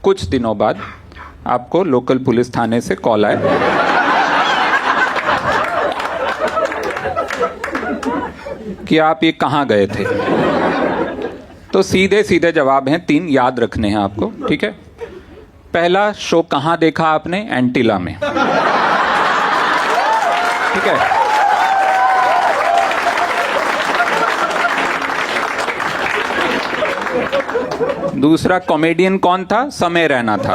कुछ दिनों बाद आपको लोकल पुलिस थाने से कॉल आए कि आप ये कहाँ गए थे। तो सीधे सीधे जवाब हैं, 3 याद रखने हैं आपको, ठीक है। पहला, शो कहाँ देखा आपने? एंटीला में, ठीक है। दूसरा, कॉमेडियन कौन था? समय रैना था,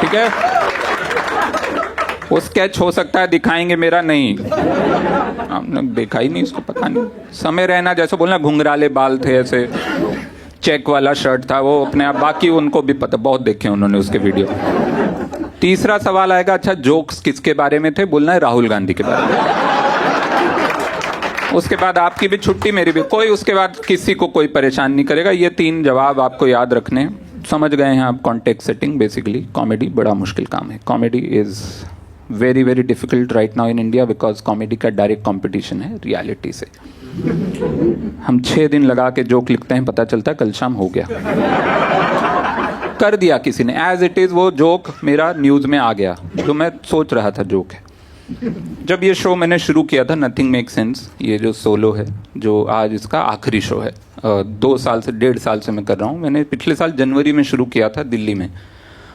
ठीक है। वो स्केच हो सकता है दिखाएंगे, मेरा नहीं, आपने देखा ही नहीं, उसको पता नहीं। समय रैना जैसे बोलना, घुंघराले बाल थे, ऐसे चेक वाला शर्ट था वो अपने आप, बाकी उनको भी पता, बहुत देखे उन्होंने उसके वीडियो। तीसरा सवाल आएगा, अच्छा जोक्स किसके बारे में थे? बोलना है राहुल गांधी के बारे में। उसके बाद आपकी भी छुट्टी, मेरी भी, कोई उसके बाद किसी को कोई परेशान नहीं करेगा। ये 3 जवाब आपको याद रखने हैं। समझ गए हैं आप कॉन्टेक्स्ट सेटिंग? बेसिकली कॉमेडी बड़ा मुश्किल काम है। Comedy is very very difficult right now in India, because comedy का डायरेक्ट कंपटीशन है रियलिटी से। हम 6 दिन लगा के जोक लिखते हैं, पता चलता है कल शाम हो गया, कर दिया किसी ने, एज इट इज वो जोक मेरा न्यूज में आ गया, जो मैं सोच रहा था जोक है। जब ये शो मैंने शुरू किया था, नथिंग मेक सेंस, ये जो सोलो है, जो आज इसका आखिरी शो है, 2 साल से 1.5 साल से मैं कर रहा हूँ। मैंने पिछले साल जनवरी में शुरू किया था दिल्ली में,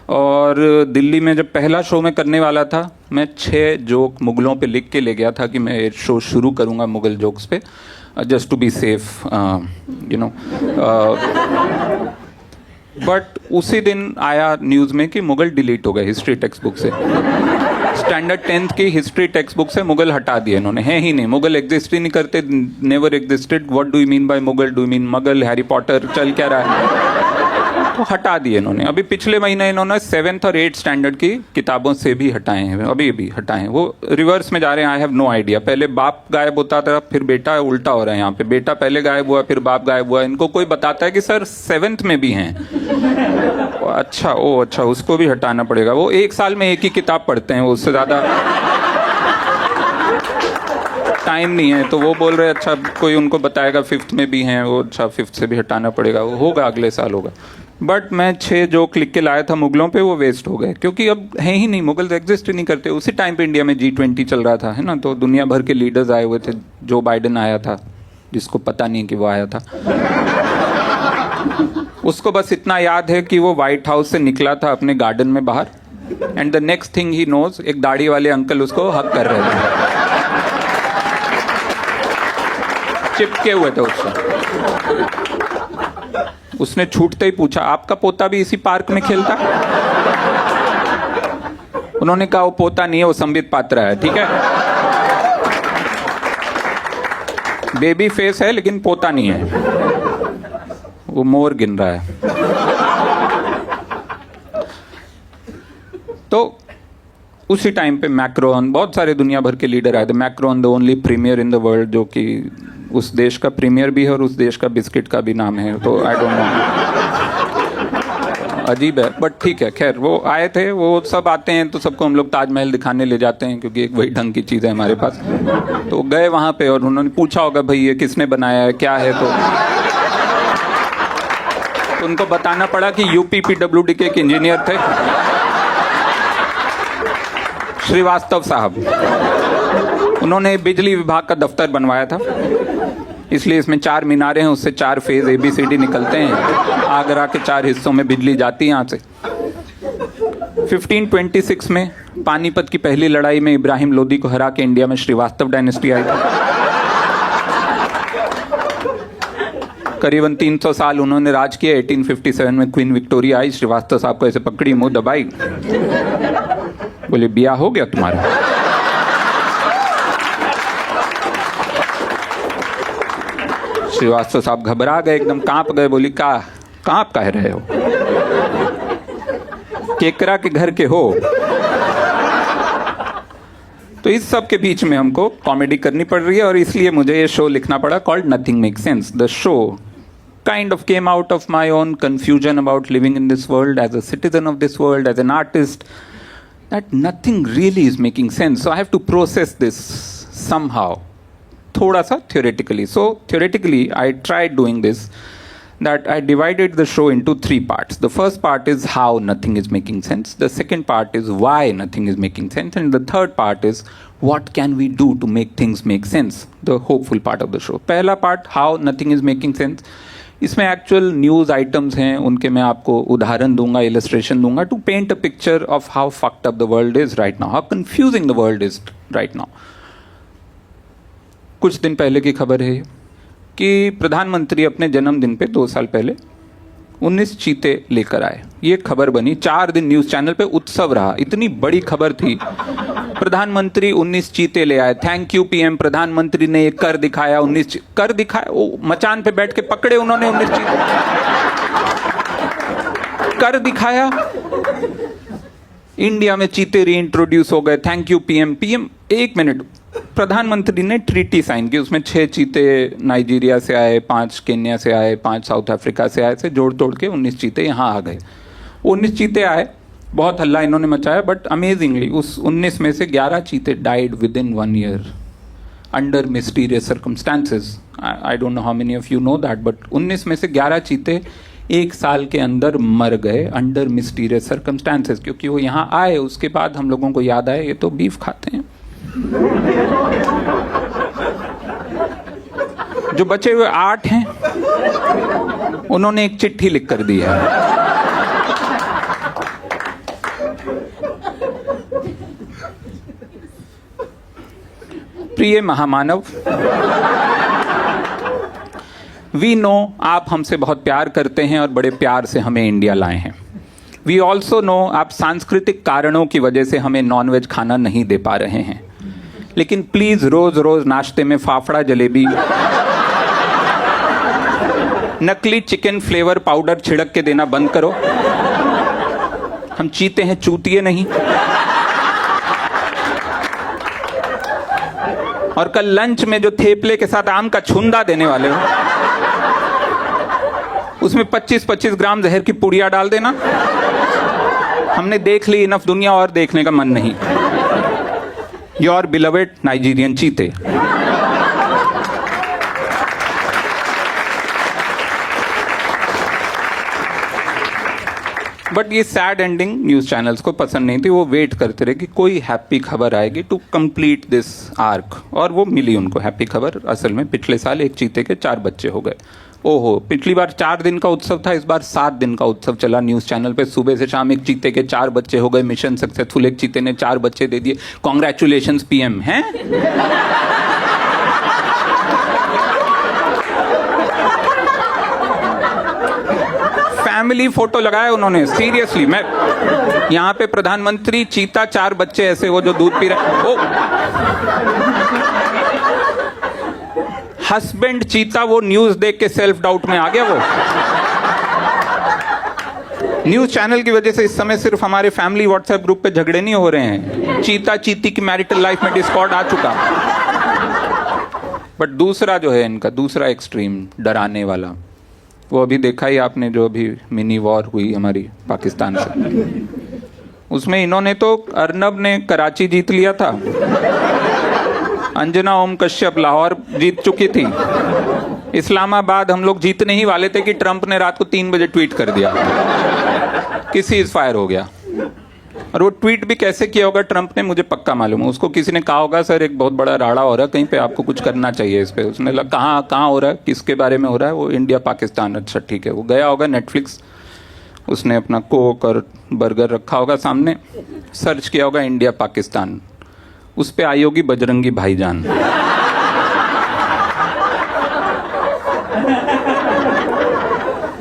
और दिल्ली में जब पहला शो मैं करने वाला था, मैं 6 जोक मुगलों पे लिख के ले गया था कि मैं शो शुरू करूँगा मुगल जोक्स पे, just to be safe, you know. But उसी दिन आया न्यूज़ में कि मुगल डिलीट हो गए हिस्ट्री टेक्स्ट बुक से। स्टैंडर्ड 10th की हिस्ट्री टेक्स्ट बुक से मुगल हटा दिए इन्होंने, हैं ही नहीं, मुगल एग्जिस्ट ही नहीं करते, never existed. What do you mean by Mughal? Do you mean muggle? Harry Potter चल क्या रहा है? तो हटा दिए इन्होंने। अभी पिछले महीने इन्होंने 7th और 8th स्टैंडर्ड की किताबों से भी हटाए हैं, अभी भी हटाए हैं। वो रिवर्स में जा रहे हैं, आई हैव नो आइडिया। पहले बाप गायब होता था, फिर बेटा, उल्टा हो रहा है यहाँ पे, बेटा पहले गायब हुआ, फिर बाप गायब हुआ। इनको कोई बताता है कि सर 7th में भी हैं। अच्छा, ओ अच्छा, उसको भी हटाना पड़ेगा। वो 1 साल में एक ही किताब पढ़ते हैं, उससे ज़्यादा टाइम नहीं है, तो वो बोल रहे अच्छा कोई उनको बताएगा 5th में भी हैं वो, अच्छा 5th से भी हटाना पड़ेगा, वो होगा, अगले साल होगा। बट मैं 6 जोक लिख के लाया था मुगलों पे, वो वेस्ट हो गए, क्योंकि अब हैं ही नहीं, मुगल एग्जिस्ट ही नहीं करते। उसी टाइम पे इंडिया में G20 चल रहा था, है ना, तो दुनिया भर के लीडर्स आए हुए थे। जो बाइडेन आया था, जिसको पता नहीं कि वो आया था, उसको बस इतना याद है कि वो व्हाइट हाउस से निकला था अपने गार्डन में बाहर, and the next thing he knows, एक दाढ़ी वाले अंकल उसको हक कर रहे थे, चिपके हुए थे उससे। उसने छूटते ही पूछा, आपका पोता भी इसी पार्क में खेलता? उन्होंने कहा वो पोता नहीं है, वो संबित पात्रा है, ठीक है, बेबी फेस है लेकिन पोता नहीं है, वो मोर गिन रहा है। तो उसी टाइम पे मैक्रोन, बहुत सारे दुनिया भर के लीडर आए थे। Macron the only premier in the world, जो कि उस देश का प्रीमियर भी है और उस देश का बिस्किट का भी नाम है, तो आई डोंट नो, अजीब है, बट ठीक है। खैर, वो आए थे, वो सब आते हैं तो सबको हम लोग ताजमहल दिखाने ले जाते हैं, क्योंकि एक वही ढंग की चीज़ है हमारे पास। तो गए वहाँ पे और उन्होंने पूछा होगा भाई ये किसने बनाया है, क्या है, तो उनको बताना पड़ा कि UPPWD के एक इंजीनियर थे, श्रीवास्तव साहब। उन्होंने बिजली विभाग का दफ्तर बनवाया था, इसलिए इसमें 4 मीनारें हैं, उससे 4 फेज ABCD निकलते हैं, आगरा के 4 हिस्सों में बिजली जाती है यहाँ से। 1526 में पानीपत की पहली लड़ाई में इब्राहिम लोदी को हरा के इंडिया में श्रीवास्तव डायनेस्टी आई थी। करीबन 300 साल उन्होंने राज किया। 1857 में क्वीन विक्टोरिया आई, श्रीवास्तव साहब को ऐसे पकड़ी, मुंह दबाई, बोले बिया हो गया तुम्हारा? श्रीवास्तव साहब घबरा गए, एकदम कांप गए। बोली कांप कह रहे हो, केकरा के घर के हो? तो इस सब के बीच में हमको कॉमेडी करनी पड़ रही है, और इसलिए मुझे ये शो लिखना पड़ा, called nothing make sense. The show kind of came out of my own confusion about living in this world, as a citizen of this world, as an artist, that nothing really is making sense. So I have to process this somehow, thoda sa theoretically. So theoretically I tried doing this. that I divided the show into 3 parts. The first part is how nothing is making sense. The second part is why nothing is making sense. And the third part is what can we do to make things make sense. The hopeful part of the show. पहला part how nothing is making sense. इसमें actual news items हैं, उनके मैं आपको उदाहरण दूंगा, illustration दूंगा to paint a picture of how fucked up the world is right now, how confusing the world is right now. कुछ दिन पहले की खबर है कि प्रधानमंत्री अपने जन्मदिन पे 2 साल पहले 19 चीते लेकर आए. ये खबर बनी, 4 दिन न्यूज़ चैनल पे उत्सव रहा, इतनी बड़ी खबर थी. प्रधानमंत्री 19 चीते ले आए, थैंक यू पीएम. प्रधानमंत्री ने ये कर दिखाया, 19 कर दिखाया, वो मचान पे बैठ के पकड़े उन्होंने 19 चीते, कर दिखाया. इंडिया में चीते रीइंट्रोड्यूस हो गए, thank you PM. PM 1 minute, प्रधानमंत्री ने ट्रीटी साइन की, उसमें 6 चीते नाइजीरिया से आए, 5 केन्या से आए, 5 साउथ अफ्रीका से आए, से जोड़ तोड़ के 19 चीते यहाँ आ गए. 19 चीते आए, बहुत हल्ला इन्होंने मचाया, बट अमेजिंगली उस 19 में से 11 चीते died with in 1 year under mysterious circumstances. I don't know how many of you know that, but 19 में से 11 चीते 1 साल के अंदर मर गए अंडर मिस्टीरियस सर्कमस्टांसेस, क्योंकि वो यहाँ आए. उसके बाद हम लोगों को याद आया ये तो बीफ खाते हैं. जो बचे हुए 8 हैं उन्होंने एक चिट्ठी लिख कर दी है. प्रिय महामानव, वी नो आप हमसे बहुत प्यार करते हैं और बड़े प्यार से हमें इंडिया लाए हैं. वी ऑल्सो नो आप सांस्कृतिक कारणों की वजह से हमें नॉनवेज खाना नहीं दे पा रहे हैं, लेकिन प्लीज रोज रोज नाश्ते में फाफड़ा जलेबी, नकली चिकन फ्लेवर पाउडर छिड़क के देना बंद करो. हम चीते हैं, चूतिए नहीं. और कल लंच में जो थेपले के साथ आम का छुंदा देने वाले हो, उसमें 25-25 ग्राम जहर की पुड़िया डाल देना. हमने देख ली इनफ दुनिया, और देखने का मन नहीं. योर बिलवेड नाइजीरियन चीते. बट ये सैड एंडिंग न्यूज चैनल्स को पसंद नहीं थी. वो वेट करते रहे कि कोई हैप्पी खबर आएगी टू कंप्लीट दिस आर्क, और वो मिली उनको हैप्पी खबर. असल में पिछले साल एक चीते के 4 बच्चे हो गए. ओहो, पिछली बार 4 दिन का उत्सव था, इस बार 7 दिन का उत्सव चला न्यूज चैनल पे. सुबह से शाम एक चीते के 4 बच्चे हो गए, मिशन सक्सेसफुल. एक चीते ने 4 बच्चे दे दिए. Congratulations PM. हैं फैमिली फोटो लगाया उन्होंने. सीरियसली, मैं यहाँ पे प्रधानमंत्री, चीता, 4 बच्चे ऐसे वो जो दूध पी रहे. ओ हस्बैंड चीता, वो न्यूज देख के सेल्फ डाउट में आ गया. वो न्यूज चैनल की वजह से इस समय सिर्फ हमारे फैमिली व्हाट्सएप ग्रुप पे झगड़े नहीं हो रहे हैं, चीता चीती की मैरिटल लाइफ में डिस्कॉर्ड आ चुका. बट दूसरा जो है इनका, दूसरा एक्सट्रीम डराने वाला, वो अभी देखा ही आपने, जो अभी मिनी वॉर हुई हमारी पाकिस्तान से. उसमें इन्होंने तो, अर्नब ने कराची जीत लिया था, अंजना ओम कश्यप लाहौर जीत चुकी थी, इस्लामाबाद हम लोग जीतने ही वाले थे कि ट्रंप ने रात को 3 बजे ट्वीट कर दिया कि सीज फायर हो गया. और वो ट्वीट भी कैसे किया होगा ट्रंप ने, मुझे पक्का मालूम है. उसको किसी ने कहा होगा सर एक बहुत बड़ा राड़ा हो रहा है कहीं पे, आपको कुछ करना चाहिए इस पे. उसने लगा कहाँ हो रहा है, किसके बारे में हो रहा है. वो इंडिया पाकिस्तान. अच्छा ठीक है. वो गया होगा नेटफ्लिक्स, उसने अपना कोक और बर्गर रखा होगा सामने, सर्च किया होगा इंडिया पाकिस्तान, उस पे आई होगी बजरंगी भाईजान.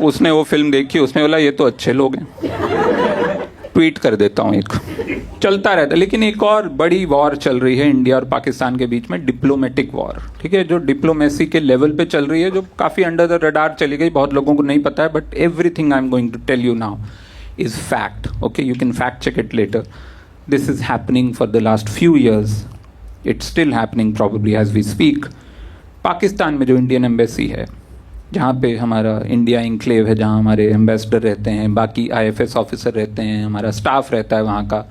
उसने वो फिल्म देखी, उसने बोला ये तो अच्छे लोग हैं, ट्वीट कर देता हूँ. एक चलता रहता है. लेकिन एक और बड़ी वॉर चल रही है इंडिया और पाकिस्तान के बीच में, डिप्लोमेटिक वॉर. ठीक है, जो डिप्लोमेसी के लेवल पे चल रही है, जो काफी अंडर द रडार चली गई, बहुत लोगों को नहीं पता है. But everything I am going to tell you now is fact. Okay, you can fact check it later. This is happening for the last few years. It's still happening probably as we speak. Pakistan में जो Indian embassy है, जहाँ पे हमारा India enclave है, जहाँ हमारे ambassador रहते हैं, बाकी IFS ऑफिसर रहते हैं, हमारा स्टाफ रहता है, वहाँ का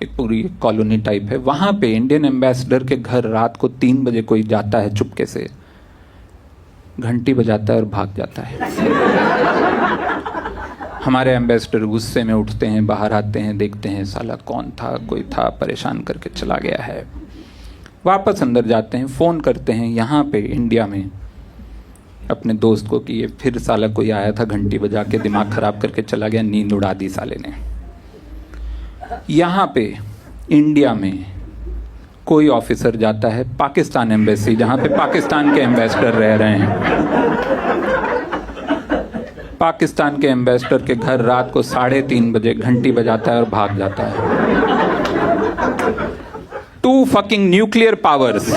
एक पूरी कॉलोनी टाइप है. वहाँ पे इंडियन एम्बेसडर के घर रात को 3 बजे कोई जाता है, चुपके से घंटी बजाता है और भाग जाता है. हमारे एम्बेसडर गुस्से में उठते हैं, बाहर आते हैं, देखते हैं साला कौन था, कोई था, परेशान करके चला गया है। वापस अंदर जाते हैं, फ़ोन करते हैं यहाँ पे इंडिया में अपने दोस्त को कि ये फिर साला कोई आया था, घंटी बजा के दिमाग ख़राब करके चला गया, नींद उड़ा दी साले ने। यहाँ पे इंडिया में कोई ऑफिसर जाता है पाकिस्तान एम्बेसी, जहाँ पे पाकिस्तान के एम्बेसडर रह रहे हैं, पाकिस्तान के एम्बेसडर के घर रात को 3:30 बजे घंटी बजाता है और भाग जाता है। 2 fucking न्यूक्लियर पावर्स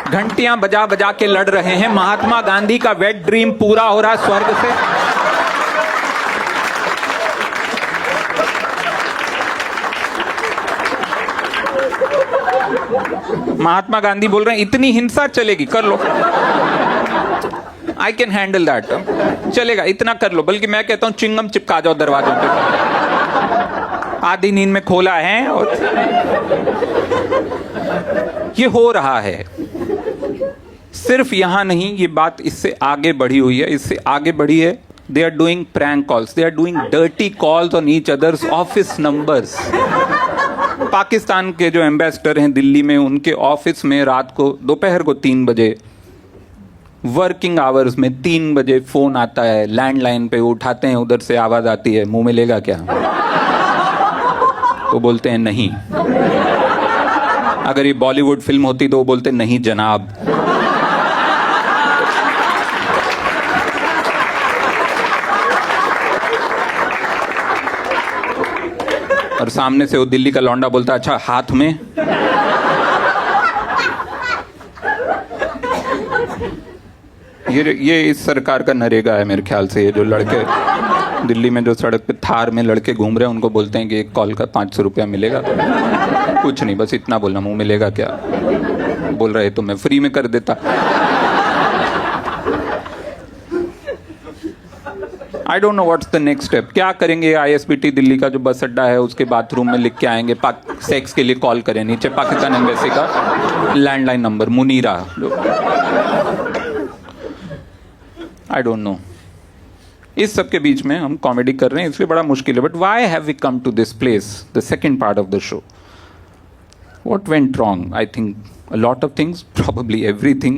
घंटियां बजा बजा के लड़ रहे हैं। महात्मा गांधी का वेट ड्रीम पूरा हो रहा है स्वर्ग से। महात्मा गांधी बोल रहे हैं इतनी हिंसा चलेगी, कर लो, आई कैन हैंडल दैट, चलेगा, इतना कर लो। बल्कि मैं कहता हूं चिंगम चिपका जाओ दरवाजों पे, आधी नींद में खोला है। और ये हो रहा है। सिर्फ यहां नहीं, ये बात इससे आगे बढ़ी हुई है, इससे आगे बढ़ी है। They are doing prank calls, they are doing dirty calls on each others office numbers. Pakistan के जो एम्बेसडर हैं दिल्ली में, उनके ऑफिस में रात को दोपहर को 3 बजे वर्किंग आवर्स में 3 बजे फोन आता है, लैंडलाइन पे उठाते हैं, उधर से आवाज आती है, मुंह मिलेगा क्या? तो बोलते हैं नहीं। अगर ये बॉलीवुड फिल्म होती तो वो बोलते नहीं जनाब। और सामने से वो दिल्ली का लौंडा बोलता अच्छा हाथ में। ये इस सरकार का नरेगा है मेरे ख्याल से। ये जो लड़के दिल्ली में जो सड़क पे थार में लड़के घूम रहे हैं, उनको बोलते हैं कि एक कॉल का 500 रुपया मिलेगा। कुछ नहीं, बस इतना बोलना, मुंह मिलेगा क्या? बोल रहे तो मैं फ्री में कर देता। आई don't know what's the next step. क्या करेंगे? ISBT दिल्ली का जो बस अड्डा है उसके बाथरूम में लिख के आएंगे सेक्स के लिए कॉल करें, नीचे पाकिस्तान एम्बेसी का landline number Munira. I don't no. इस सब के बीच में हम कॉमेडी कर रहे हैं, इसलिए बड़ा मुश्किल है। But why have we come to this place? The second part of the show, what went wrong? I think a lot of things, probably everything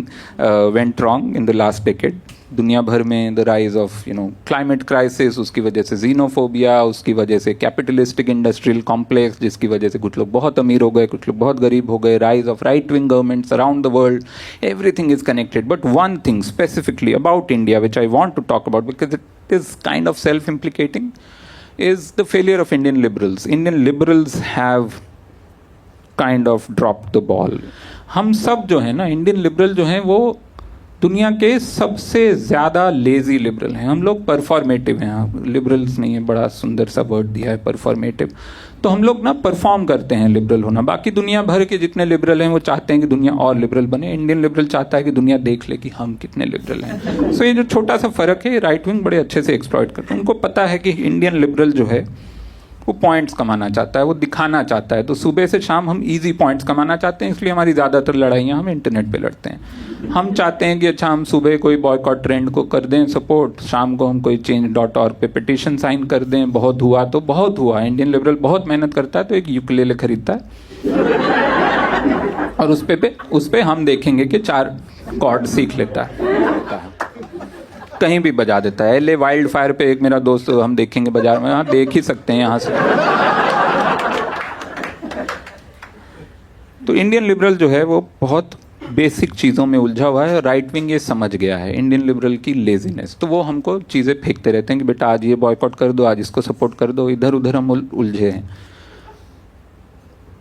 went wrong in the last decade. दुनिया भर में the rise of climate crisis, उसकी वजह से xenophobia, उसकी वजह से capitalistic industrial complex, जिसकी वजह से कुछ लोग बहुत अमीर हो गए, कुछ लोग बहुत गरीब हो गए, rise of right wing governments around the world, everything is connected. But one thing specifically about India which I want to talk about because it is kind of self-implicating is the failure of Indian liberals. Indian liberals have kind of drop the ball. हम सब जो है ना, Indian liberal जो हैं, वो दुनिया के सबसे ज़्यादा लेजी लिबरल हैं। हम लोग परफॉर्मेटिव हैं, लिबरल्स नहीं है, बड़ा सुंदर सा वर्ड दिया है परफॉर्मेटिव। तो हम लोग ना परफॉर्म करते हैं लिबरल होना। बाकी दुनिया भर के जितने लिबरल हैं वो चाहते हैं कि दुनिया और लिबरल बने। इंडियन लिबरल चाहता है कि दुनिया देख ले कि हम कितने लिबरल हैं। सो ये जो छोटा सा फ़र्क है, राइट विंग बड़े अच्छे से एक्सप्लॉइट करते हैं। उनको पता है कि इंडियन लिबरल जो है वो पॉइंट्स कमाना चाहता है, वो दिखाना चाहता है। तो सुबह से शाम हम इजी पॉइंट्स कमाना चाहते हैं, इसलिए हमारी ज़्यादातर लड़ाइयाँ हम इंटरनेट पे लड़ते हैं। हम चाहते हैं कि अच्छा हम सुबह कोई बॉयकॉट ट्रेंड को कर दें सपोर्ट, शाम को हम कोई change.org पे पिटीशन साइन कर दें। बहुत हुआ तो बहुत हुआ। इंडियन लिबरल बहुत मेहनत करता है तो एक यूकेलेले खरीदता है और उस पे हम देखेंगे कि 4 कॉर्ड सीख लेता है, कहीं भी बजा देता है। LA वाइल्ड फायर पे एक मेरा दोस्त, हम देखेंगे बाजार में, हाँ देख ही सकते हैं यहाँ से। तो इंडियन लिबरल जो है वो बहुत बेसिक चीज़ों में उलझा हुआ है। राइट विंग ये समझ गया है इंडियन लिबरल की लेजीनेस। तो वो हमको चीज़ें फेंकते रहते हैं कि बेटा आज ये बॉयकॉट कर दो, आज इसको सपोर्ट कर दो। इधर उधर हम उलझे हैं,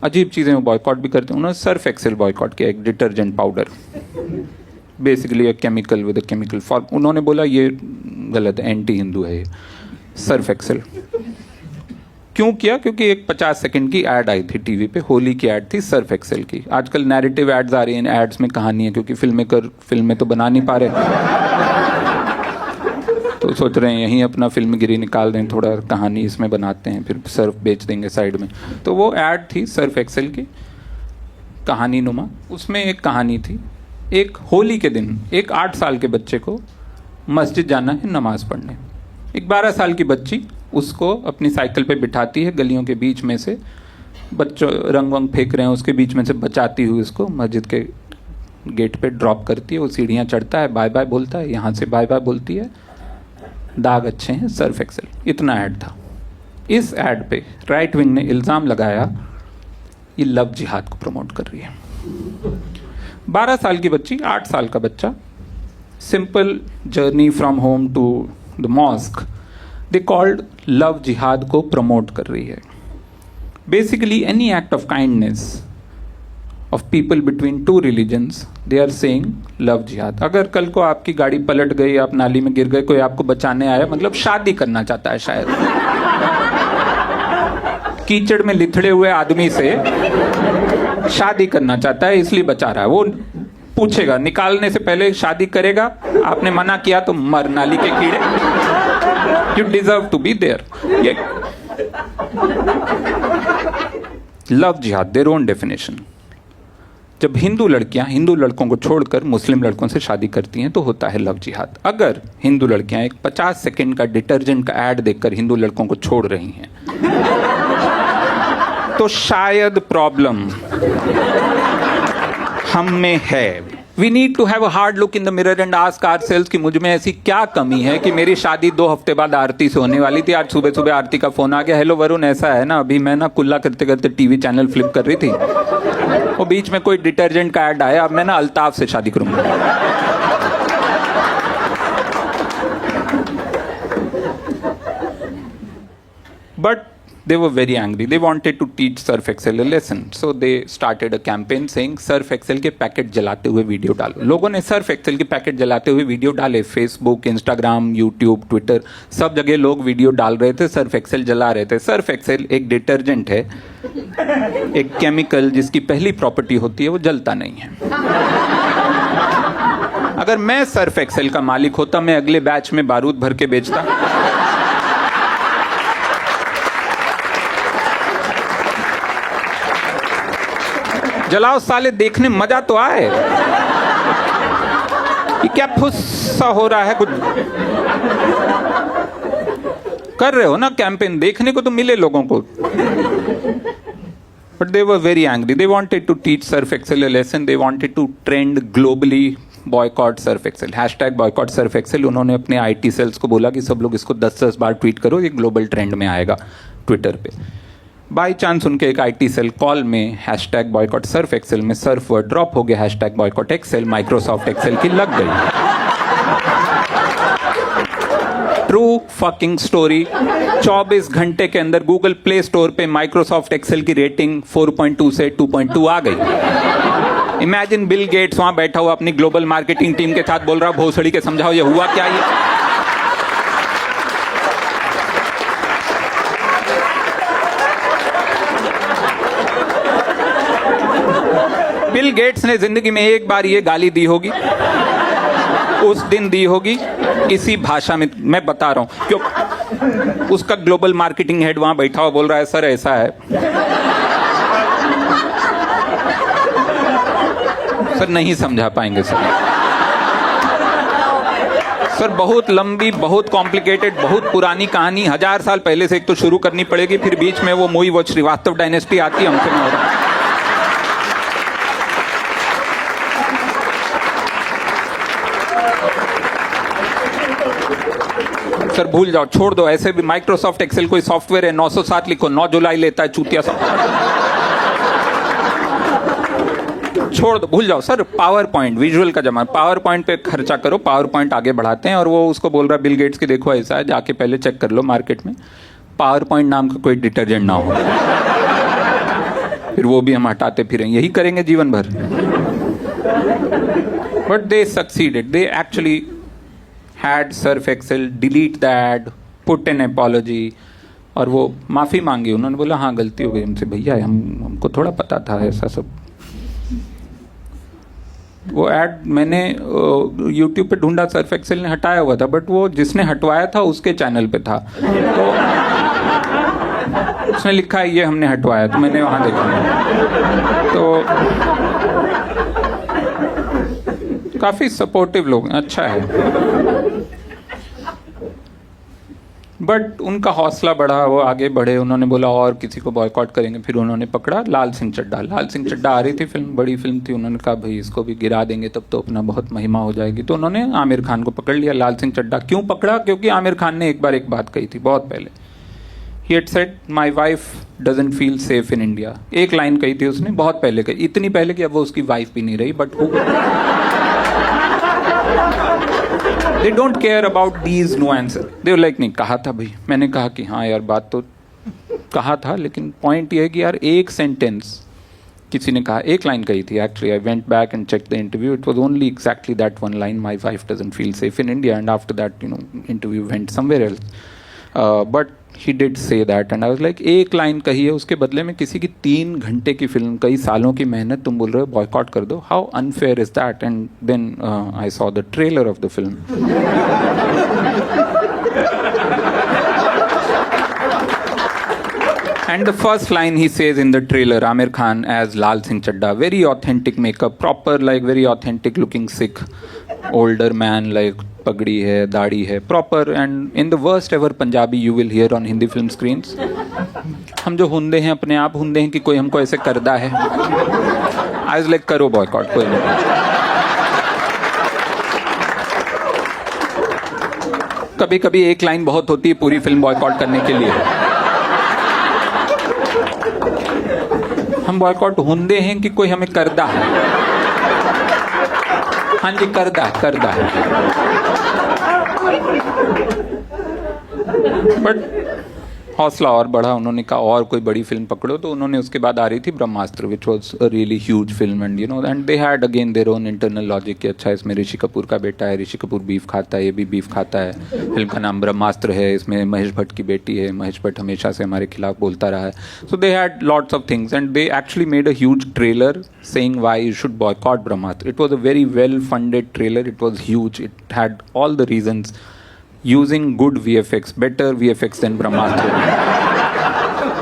अजीब चीज़ें वो बॉयकॉट भी करते हैं। उन्होंने सर्फ एक्सेल बॉयकॉट किया, एक डिटर्जेंट पाउडर, बेसिकली एक chemical with a chemical form. उन्होंने बोला ये गलत है, एंटी हिंदू है ये सर्फ एक्सेल। क्यों किया? क्योंकि एक 50 सेकंड की ऐड आई थी टीवी पे, होली की ऐड थी सर्फ एक्सेल की। आजकल नैरेटिव एड्स आ रही हैं, एड्स में कहानी है, क्योंकि फिल्में तो बना नहीं पा रहे, तो सोच रहे हैं यहीं अपना फिल्मगिरी निकाल दें, थोड़ा कहानी इसमें बनाते हैं, फिर सर्फ बेच देंगे साइड में। तो वो ऐड थी सर्फ एक्सेल की, कहानी नुमा। उसमें एक कहानी थी एक होली के दिन एक 8 साल के बच्चे को मस्जिद जाना है नमाज पढ़ने। एक 12 साल की बच्ची उसको अपनी साइकिल पे बिठाती है, गलियों के बीच में से बच्चों रंग वंग फेंक रहे हैं उसके बीच में से बचाती हुई उसको मस्जिद के गेट पे ड्रॉप करती है। वो सीढ़ियाँ चढ़ता है, बाय बाय बोलता है, यहाँ से बाय बाय बोलती है, दाग अच्छे हैं, सर्फ एक्सेल। इतना ऐड था। इस ऐड पे राइट विंग ने इल्ज़ाम लगाया ये लव जिहाद को प्रमोट कर रही है। 12 साल की बच्ची, 8 साल का बच्चा, simple journey from home to the mosque, they called love jihad को प्रमोट कर रही है। Basically any act of kindness of people between two religions, they are saying love jihad। अगर कल को आपकी गाड़ी पलट गई, आप नाली में गिर गए, कोई आपको बचाने आया, मतलब शादी करना चाहता है शायद, कीचड़ में लिथड़े हुए आदमी से शादी करना चाहता है इसलिए बचा रहा है। वो पूछेगा, निकालने से पहले शादी करेगा, आपने मना किया तो मर नाली के कीड़े, you deserve to be there. ये love jihad, their own definition. जब हिंदू लड़कियां हिंदू लड़कों को छोड़कर मुस्लिम लड़कों से शादी करती हैं तो होता है लव जिहाद। अगर हिंदू लड़कियां एक 50 सेकंड का डिटर्जेंट का ऐड देखकर हिंदू लड़कों को छोड़ रही हैं तो शायद प्रॉब्लम हम में है। We need to have a hard look in the mirror and ask ourselves कि मुझ में ऐसी क्या कमी है कि मेरी शादी 2 हफ्ते बाद आरती से होने वाली थी, आज सुबह सुबह आरती का फोन आ गया, हेलो वरुण ऐसा है ना, अभी मैं ना कुल्ला करते करते टीवी चैनल फ्लिप कर रही थी, वो बीच में कोई डिटर्जेंट का ऐड आया, अब मैं ना अल्ताफ से शादी करूंगा। But they were very angry, they wanted to teach Surf Excel a lesson, so they started a campaign saying Surf Excel के पैकेट जलाते हुए वीडियो डालो। लोगों ने सर्फ एक्सेल के पैकेट जलाते हुए वीडियो डाले, फेसबुक, इंस्टाग्राम, यूट्यूब, ट्विटर, सब जगह लोग वीडियो डाल रहे थे, सर्फ एक्सेल जला रहे थे। सर्फ एक्सेल एक डिटर्जेंट है, एक केमिकल जिसकी पहली प्रॉपर्टी होती है वो जलता नहीं है। अगर मैं सर्फ एक्सेल का मालिक होता, मैं अगले बैच में बारूद भर के बेचता। जलाओ साले, देखने मजा तो आए। ये क्या फुस्सा हो रहा है, कुछ कर रहे हो ना कैंपेन, देखने को तो मिले लोगों को। But they were very angry, they wanted to teach Surf Excel a lesson, they wanted to trend globally boycott Surf Excel, hashtag boycott Surf Excel. उन्होंने अपने IT सेल्स को बोला कि सब लोग इसको 10-10 बार ट्वीट करो, ये ग्लोबल ट्रेंड में आएगा ट्विटर पे। बाई चांस उनके एक IT सेल कॉल में हैशटैग बॉयकॉट सर्फ एक्सेल में सर्फ वर्ड ड्रॉप हो गया, hashtag boycott Excel Microsoft Excel की लग गई। True fucking story. 24 घंटे के अंदर गूगल प्ले स्टोर पे माइक्रोसॉफ्ट एक्सेल की रेटिंग 4.2 से 2.2 आ गई। इमेजिन बिल गेट्स वहां बैठा हुआ अपनी ग्लोबल मार्केटिंग टीम के साथ बोल रहा, भोसड़ी के समझाओ ये हुआ क्या ये। बिल गेट्स ने जिंदगी में एक बार ये गाली दी होगी, उस दिन दी होगी इसी भाषा में, मैं बता रहा हूं क्यों। उसका ग्लोबल मार्केटिंग हेड वहां बैठा हुआ बोल रहा है, सर ऐसा है, सर नहीं समझा पाएंगे सर बहुत लंबी, बहुत कॉम्प्लिकेटेड, बहुत पुरानी कहानी, 1000 साल पहले से एक तो शुरू करनी पड़ेगी, फिर बीच में वो मुई वो श्रीवास्तव डायनेस्टी आती है, हमसे नहीं हो रहा। सर भूल जाओ, छोड़ दो, ऐसे भी माइक्रोसॉफ्ट एक्सेल कोई सॉफ्टवेयर है, 907 लिखो, 9 जुलाई लेता है चूतिया सब, छोड़ दो, भूल जाओ। सर पावर पॉइंट, विजुअल का जमाना, पावर पॉइंट पे खर्चा करो, पावर पॉइंट आगे बढ़ाते हैं। और वो उसको बोल रहा है बिल गेट्स की, देखो ऐसा है, जाके पहले चेक कर लो मार्केट में पावर पॉइंट नाम का कोई डिटर्जेंट ना हो, फिर वो भी हम हटाते फिरें, यही करेंगे जीवन भर। But they succeeded, they actually had Surf Excel delete the ad, put an apology, और वो माफ़ी मांगी। उन्होंने बोला हाँ गलती हो गई हमसे भैया, हमको थोड़ा पता था ऐसा सब। वो ऐड मैंने यूट्यूब पे ढूंढा, सर्फ एक्सेल ने हटाया हुआ था, बट वो जिसने हटवाया था उसके चैनल पे था, तो उसने लिखा है ये हमने हटवाया, तो मैंने वहाँ देखा। तो काफी सपोर्टिव लोग हैं, अच्छा है। बट उनका हौसला बढ़ा, वो आगे बढ़े, उन्होंने बोला और किसी को बॉयकॉट करेंगे। फिर उन्होंने पकड़ा लाल सिंह चड्ढा। लाल सिंह चड्ढा आ रही थी फिल्म, बड़ी फिल्म थी, उन्होंने कहा भाई इसको भी गिरा देंगे तब तो अपना बहुत महिमा हो जाएगी। तो उन्होंने आमिर खान को पकड़ लिया। लाल सिंह चड्ढा क्यों पकड़ा? क्योंकि आमिर खान ने एक बार एक बात कही थी बहुत पहले। He had said, "My wife doesn't feel safe in India." एक लाइन कही थी उसने, बहुत पहले कही, इतनी पहले कि अब वो उसकी वाइफ भी नहीं रही। But they don't care about these nuances. They were like, नहीं कहा था भाई। मैंने कहा कि हाँ यार बात तो कहा था, लेकिन पॉइंट ये है कि यार एक सेंटेंस किसी ने कहा, एक लाइन कही थी। Actually I went back and check the interview, it was only exactly that one line, my wife doesn't feel safe in India, and after that interview went somewhere else. But he did say that and I was like, एक line कही है, उसके बदले में किसी की 3 घंटे की फिल्म, कई सालों की मेहनत तुम बोल रहे हो बॉयकॉट कर दो। How unfair is that? And then I saw the trailer of the film. And the first line he says in the trailer, Amir Khan as Lal Singh Chadda, very authentic makeup, proper like very authentic looking Sikh older man, like pagdi hai, daadi hai, proper, and in the worst ever Punjabi you will hear on Hindi film screens. हम जो हुंदे हैं अपने आप हुंदे हैं कि कोई हमको ऐसे करदा है। I was like करो boycott, कोई नहीं। कभी कभी एक लाइन बहुत होती है पूरी फिल्म बॉयकॉट करने के लिए। हम बॉयकॉट हुंदे हैं कि कोई हमें करदा है। हाँ जी, करदा है। बट हौसला और बढ़ा, उन्होंने कहा और कोई बड़ी फिल्म पकड़ो। तो उन्होंने उसके बाद आ रही थी Brahmastra, which was a really huge film, and and they had again their own internal logic कि अच्छा इसमें ऋषि कपूर का बेटा है, ऋषि कपूर बीफ खाता है, ये भी बीफ खाता है। फिल्म का नाम ब्रह्मास्त्र है, इसमें महेश भट्ट की बेटी है, महेश भट्ट हमेशा से हमारे खिलाफ बोलता रहा है। So they had lots of things and they actually made a huge trailer saying why you should boycott Brahmastra. It was a very well funded trailer, it was huge, it had all the reasons, using good VFX, better VFX than Brahmastra,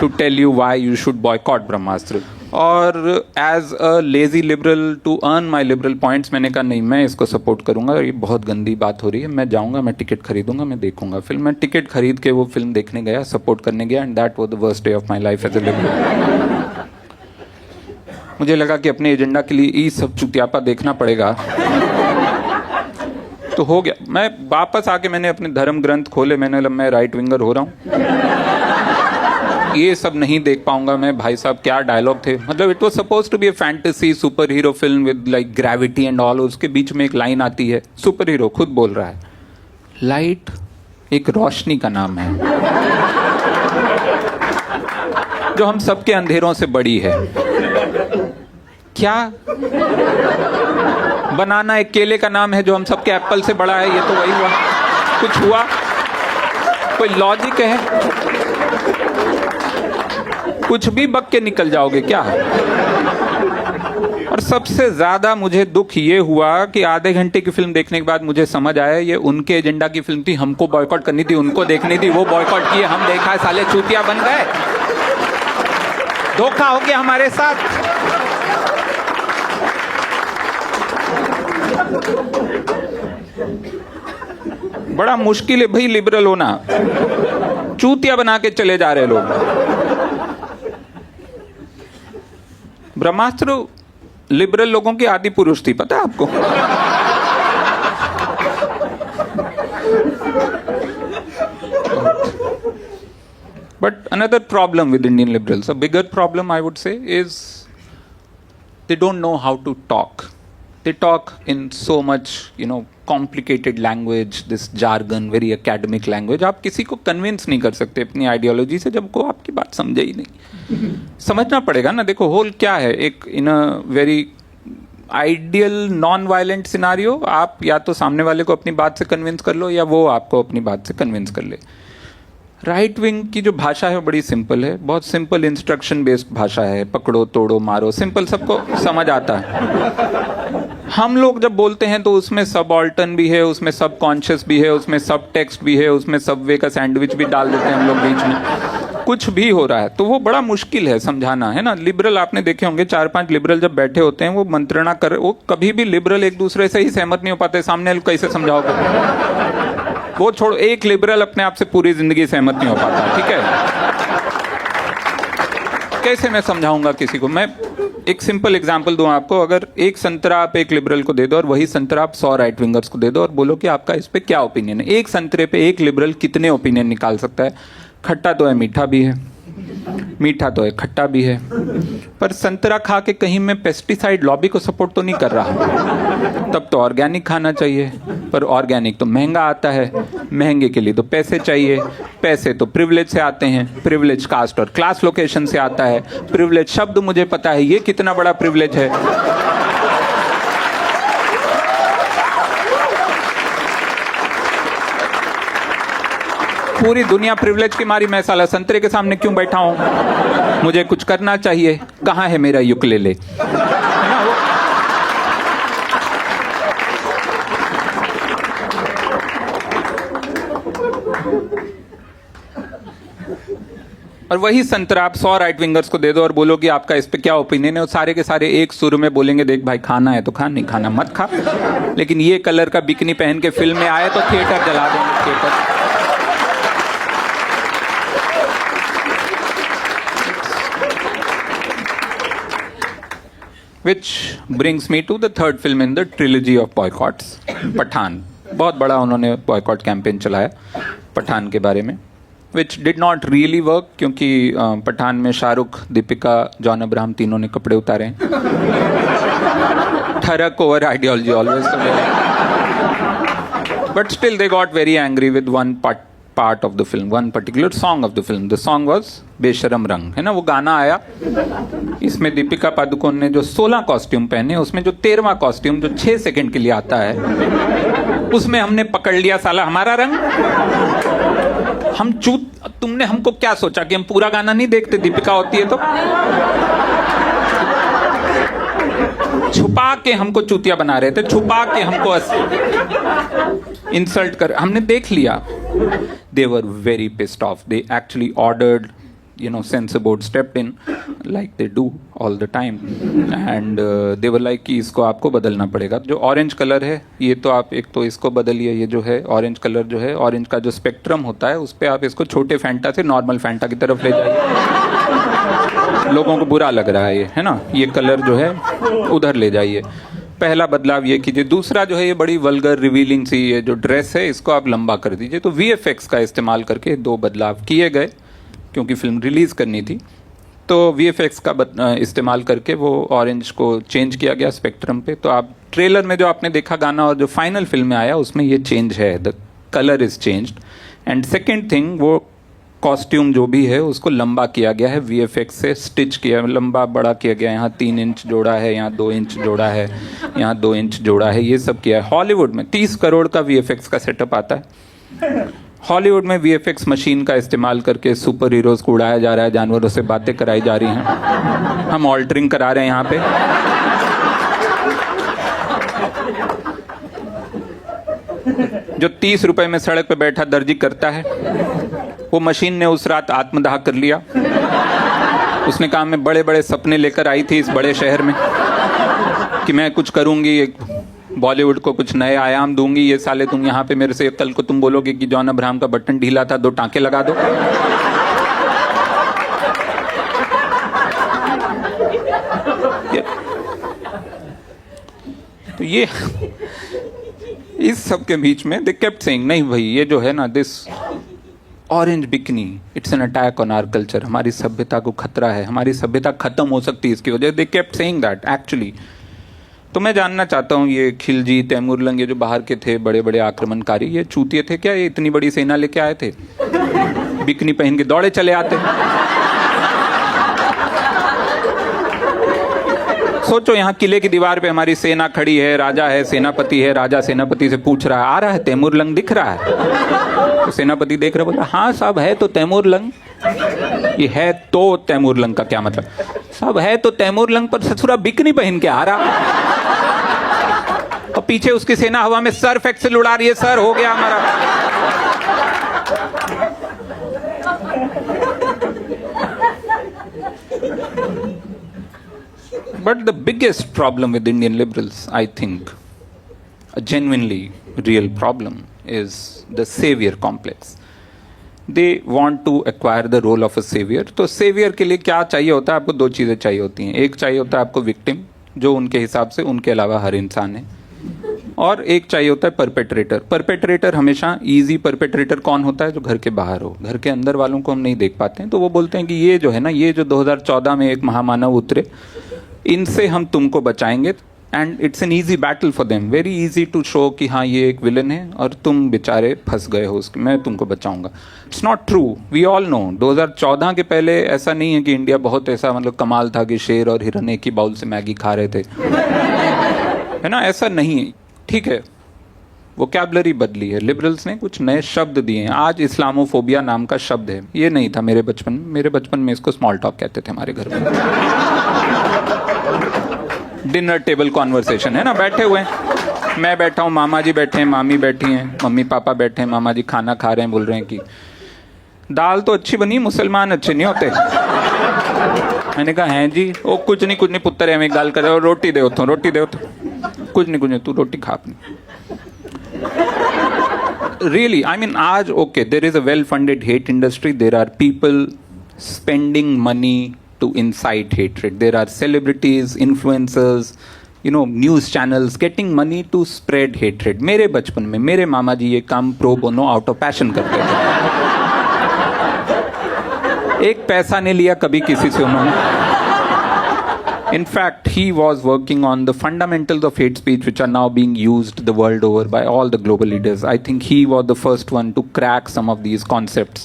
to tell you why you should boycott Brahmastra. और as a lazy liberal to earn my liberal points, मैंने कहा नहीं, मैं इसको support करूंगा, ये बहुत गंदी बात हो रही है, मैं जाऊंगा, मैं टिकट खरीदूंगा, मैं देखूंगा फिल्म। मैं टिकट खरीद के वो फिल्म देखने गया, सपोर्ट करने गया, and that was the worst day of my life as a liberal. मुझे लगा कि अपने एजेंडा के लिए ये सब चुतियापा देखना पड़ेगा, तो हो गया। मैं वापस आके मैंने अपने धर्म ग्रंथ खोले, मैंने बोला मैं राइट विंगर हो रहा हूँ, ये सब नहीं देख पाऊंगा मैं। भाई साहब क्या डायलॉग थे, मतलब it was supposed to be a fantasy superhero film with like gravity and all. उसके बीच में एक लाइन आती है, सुपर हीरो खुद बोल रहा है, लाइट एक रोशनी का नाम है जो हम सबके अंधेरों से बड़ी है। क्या? बनाना एक केले का नाम है जो हम सबके एप्पल से बड़ा है, ये तो वही हुआ। कुछ हुआ? कोई लॉजिक है? कुछ भी बक के निकल जाओगे क्या? और सबसे ज्यादा मुझे दुख ये हुआ कि आधे घंटे की फिल्म देखने के बाद मुझे समझ आया ये उनके एजेंडा की फिल्म थी, हमको बॉयकॉट करनी थी, उनको देखनी थी, वो बॉयकॉट किए, हम देखा है, साले चूतिया बन गए, धोखा हो गया हमारे साथ। बड़ा मुश्किल है भाई लिबरल होना, चूतिया बना के चले जा रहे लोग। ब्रह्मास्त्र लिबरल लोगों की आदि पुरुष थी, पता है आपको? But another problem with Indian liberals, a bigger problem I would say, is they don't know how to talk. They talk in so much, complicated language, this jargon, very academic language. आप किसी को convince नहीं कर सकते अपनी ideology से जब को आपकी बात समझे ही नहीं। समझना पड़ेगा ना। देखो होल क्या है, एक in a very ideal non violent scenario, आप या तो सामने वाले को अपनी बात से कन्विंस कर लो या वो आपको अपनी बात से कन्विंस कर ले। राइट विंग की जो भाषा है वो बड़ी सिंपल है, बहुत सिंपल इंस्ट्रक्शन बेस्ड भाषा है, पकड़ो तोड़ो मारो, सिंपल, सबको समझ आता है। हम लोग जब बोलते हैं तो उसमें सबऑल्टर्न भी है, उसमें सब कॉन्शियस भी है, उसमें सब टेक्स्ट भी है, उसमें सबवे का सैंडविच भी डाल देते हैं हम लोग बीच में। कुछ भी हो रहा है तो वो बड़ा मुश्किल है समझाना, है ना। लिबरल आपने देखे होंगे, 4-5 लिबरल जब बैठे होते हैं वो मंत्रणा कर, वो कभी भी लिबरल एक दूसरे से ही सहमत नहीं हो पाते, सामने वाले को कैसे समझाओगे? वो छोड़ो, एक लिबरल अपने आप से पूरी जिंदगी सहमत नहीं हो पाता, ठीक है। कैसे मैं समझाऊंगा किसी को? मैं एक सिंपल एग्जांपल दूं आपको। अगर एक संतरा आप एक लिबरल को दे दो और वही संतरा आप 100 राइट विंगर्स को दे दो और बोलो कि आपका इस पे क्या ओपिनियन है, एक संतरे पे एक लिबरल कितने ओपिनियन निकाल सकता है? खट्टा तो है, मीठा भी है, मीठा तो है, खट्टा भी है। पर संतरा खा के कहीं मैं पेस्टिसाइड लॉबी को सपोर्ट तो नहीं कर रहा। तब तो ऑर्गेनिक खाना चाहिए, पर ऑर्गेनिक तो महंगा आता है, महंगे के लिए तो पैसे चाहिए, पैसे तो प्रिविलेज से आते हैं, प्रिविलेज कास्ट और क्लास लोकेशन से आता है। प्रिविलेज शब्द मुझे पता है, ये कितना बड़ा प्रिविलेज है। पूरी दुनिया प्रिविलेज की मारी, मैं साला संतरे के सामने क्यों बैठा हूं? मुझे कुछ करना चाहिए। कहां है मेरा यूकेलेले? और वही संतरा आप 100 राइट विंगर्स को दे दो और बोलो कि आपका इस पे क्या ओपिनियन है, और सारे के सारे एक सुर में बोलेंगे, देख भाई खाना है तो खा, नहीं खाना मत खा। लेकिन ये कलर का बिकनी पहन के फिल्म में आए तो थिएटर जला देंगे, theatre. Which brings me to the third film in the trilogy of boycotts, Pathaan. बहुत बड़ा उन्होंने बॉयकॉट कैंपेन चलाया पठान के बारे में, which did not really work, क्योंकि पठान में शाहरुख, दीपिका, जॉन अब्राहम तीनों ने कपड़े उतारे हैं। ठरक over ideology always, but still they got very angry with one part of the film, one particular song of the film. The song was बेशरम रंग, है ना। वो गाना आया, इसमें दीपिका पादुकोण ने जो 16 कॉस्ट्यूम पहने, उसमें जो 13वां कॉस्ट्यूम जो 6 सेकंड के लिए आता है, उसमें हमने पकड़ लिया साला हमारा रंग। हम तुमने हमको क्या सोचा कि हम पूरा गाना नहीं देखते? दीपिका होती है तो छुपा के हमको चूतिया बना रहे थे, छुपा के हमको इंसल्ट कर, हमने देख लिया। They were very pissed off. They actually ordered, censor board stepped in like they do all the time, and they were like कि इसको आपको बदलना पड़ेगा। जो ऑरेंज कलर है ये तो आप एक तो इसको बदलिए, ये जो है ऑरेंज कलर जो है, ऑरेंज का जो स्पेक्ट्रम होता है उस पर आप इसको छोटे फैंटा से नॉर्मल फैंटा की तरफ ले जाइए। लोगों को बुरा लग रहा है ये, है ना, ये कलर जो है उधर ले जाइए। पहला बदलाव ये कीजिए। दूसरा जो है ये बड़ी वल्गर रिवीलिंग सी ये जो ड्रेस है इसको आप लंबा कर दीजिए। तो VFX का इस्तेमाल करके 2 बदलाव किए गए, क्योंकि फिल्म रिलीज करनी थी। तो VFX का इस्तेमाल करके वो ऑरेंज को चेंज किया गया स्पेक्ट्रम पे। तो आप ट्रेलर में जो आपने देखा गाना और जो फाइनल फिल्म में आया उसमें ये चेंज है, the colour is changed. And second thing, वो कॉस्ट्यूम जो भी है उसको लंबा किया गया है, VFX से स्टिच किया, लंबा बड़ा किया गया है। यहाँ 3 इंच जोड़ा है, यहाँ 2 इंच जोड़ा है, यहाँ 2 इंच जोड़ा है, ये सब किया है। हॉलीवुड में 30 करोड़ का VFX का सेटअप आता है। हॉलीवुड में VFX मशीन का इस्तेमाल करके सुपर हीरोज को उड़ाया जा रहा है, जानवरों से बातें कराई जा रही हैं, हम ऑल्टरिंग करा रहे हैं यहाँ पे। जो 30 रुपए में सड़क पे बैठा दर्जी करता है, वो मशीन ने उस रात आत्मदाह कर लिया। उसने कहा मैं बड़े बड़े सपने लेकर आई थी इस बड़े शहर में कि मैं कुछ करूंगी, बॉलीवुड को कुछ नए आयाम दूंगी। ये साले तुम यहाँ पे मेरे से कल को तुम बोलोगे कि जॉन अब्राहम का बटन ढीला था, 2 टांके लगा दो। तो ये इस सब के बीच में दे केप्ट सेइंग, नहीं भाई ये जो है ना, this orange bikini, it's an attack on our culture, हमारी सभ्यता को खतरा है, हमारी सभ्यता खत्म हो सकती है इसकी वजह। They kept saying that actually. तो मैं जानना चाहता हूँ, ये खिलजी, तैमूरलंग, ये जो बाहर के थे बड़े बड़े आक्रमणकारी, ये चूतिए थे क्या? ये इतनी बड़ी सेना लेके आए थे? बिकनी पहन के दौड़े चले आते। सोचो यहाँ किले की दीवार पे हमारी सेना खड़ी है, राजा है, सेनापति है, राजा सेनापति से पूछ रहा है, आ रहा है तैमूरलंग दिख रहा है? तो सेनापति देख रहा, बोला हाँ साहब है तो तैमूरलंग। ये है तो तैमूरलंग का क्या मतलब? साहब है तो तैमूरलंग, पर ससुरा बिकनी पहन के आ रहा, और पीछे उसकी सेना हवा में सर्फ एक्सेल उड़ा रही है। सर हो गया हमारा। But the biggest problem with Indian liberals, I think, a genuinely real problem, is the savior complex. They want to acquire the role of a savior. तो savior के लिए क्या चाहिए होता है आपको? दो चीज़ें चाहिए होती हैं. एक चाहिए होता है आपको victim, जो उनके हिसाब से उनके अलावा हर इंसान है, और एक चाहिए होता है परपेट्रेटर. परपेट्रेटर हमेशा इजी परपेट्रेटर कौन होता है? जो घर के बाहर हो. घर के अंदर वालों को हम नहीं देख पाते हैं, तो वो बोलते हैं कि ये जो है ना, ये जो 2014 में एक महामानव उतरे, इनसे हम तुमको बचाएंगे. And it's an easy battle for them, very easy to show कि हाँ ये एक विलन है और तुम बेचारे फंस गए हो उसके, मैं तुमको बचाऊंगा. It's not true. We all know 2014 के पहले ऐसा नहीं है कि इंडिया बहुत ऐसा मतलब कमाल था कि शेर और हिरन एक ही बाउल से मैगी खा रहे थे, है ना. ऐसा नहीं है. ठीक है, वोकैबुलरी बदली है, लिबरल्स ने कुछ नए शब्द दिए हैं. आज इस्लामोफोबिया नाम का शब्द है, ये नहीं था मेरे बचपन में. मेरे बचपन में इसको स्मॉल टॉक कहते थे हमारे घर में. डिनर टेबल कॉन्वर्सेशन है ना, बैठे हुए हैं, मैं बैठा हूँ, मामा जी बैठे हैं, मामी बैठी हैं, मम्मी पापा बैठे हैं, मामा जी खाना खा रहे हैं, बोल रहे हैं कि दाल तो अच्छी बनी, मुसलमान अच्छे नहीं होते. मैंने कहा हैं जी. ओ कुछ नहीं पुत्र है, गाल कर रहे हो, रोटी दे तो, रोटी दे तो. कुछ नहीं तू रोटी खा अपनी. Really, I mean, आज okay, there is a well-funded hate industry. There are people spending money to incite hatred. There are celebrities, influencers, you know, news channels getting money to spread hatred. मेरे बचपन में मेरे मामा जी ये काम pro bono out of passion करते थे. एक पैसा नहीं लिया कभी किसी से उन्होंने. In fact, he was working on the fundamentals of hate speech, which are now being used the world over by all the global leaders. I think he was the first one to crack some of these concepts.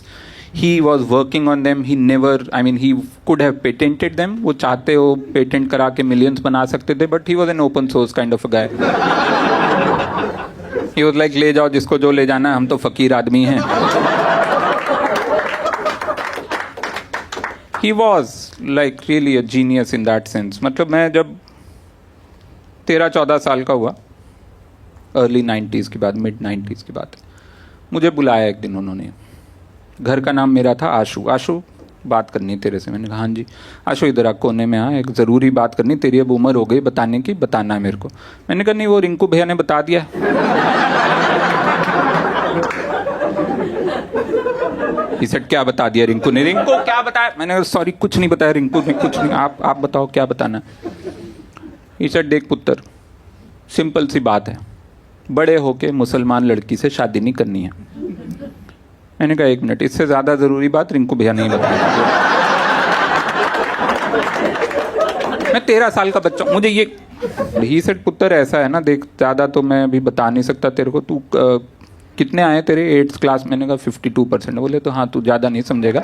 He was working on them. He never, I mean, he could have patented them. वो चाहते हो patent करा के millions बना सकते थे, but he was an open source kind of a guy. He was like, ले जाओ जिसको जो ले जाना है, हम तो फकीर आदमी हैं. He was like really a genius in that sense. मतलब मैं जब 13-14 साल का हुआ, अर्ली 90s की बात, मिड 90s की बात, मुझे बुलाया एक दिन उन्होंने. घर का नाम मेरा था आशु. आशु बात करनी तेरे से. मैंने कहा हाँ जी. आशु इधर आ, कोने में आ, एक ज़रूरी बात करनी, तेरी अब उम्र हो गई बताने की, बताना है मेरे को. मैंने कहा नहीं, वो रिंकू भैया ने बता दिया. He said, क्या बता दिया रिंकू ने? रिंकू क्या बताया? मैंने कहा सॉरी कुछ नहीं बताया रिंकू ने, कुछ नहीं. आप बताओ क्या बताना. He said, देख पुत्र, सिंपल सी बात है, बड़े होके मुसलमान लड़की से शादी नहीं करनी है. मैंने कहा एक मिनट, इससे ज्यादा जरूरी बात रिंकू भैया नहीं बताया. मैं 13 साल का बच्चा, मुझे ये. He said, पुत्र ऐसा है ना, देख ज्यादा तो मैं अभी बता नहीं सकता तेरे को. तू कितने आए तेरे 8th क्लास? मैंने कहा 52%. बोले तो हाँ, तू ज़्यादा नहीं समझेगा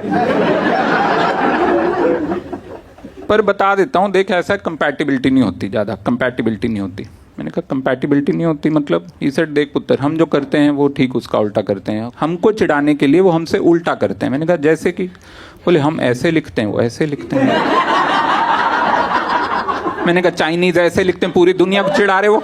पर बता देता हूँ. देख ऐसा कंपैटिबिलिटी नहीं होती, ज़्यादा कंपैटिबिलिटी नहीं होती. मैंने कहा कंपैटिबिलिटी नहीं होती मतलब? ही सेड, देख पुत्र, हम जो करते हैं वो ठीक उसका उल्टा करते हैं. हमको चिढ़ाने के लिए वो हमसे उल्टा करते हैं. मैंने कहा जैसे कि? बोले हम ऐसे लिखते हैं, वो ऐसे लिखते हैं. मैंने कहा चाइनीज ऐसे लिखते हैं, पूरी दुनिया को चिढ़ा रहे वो.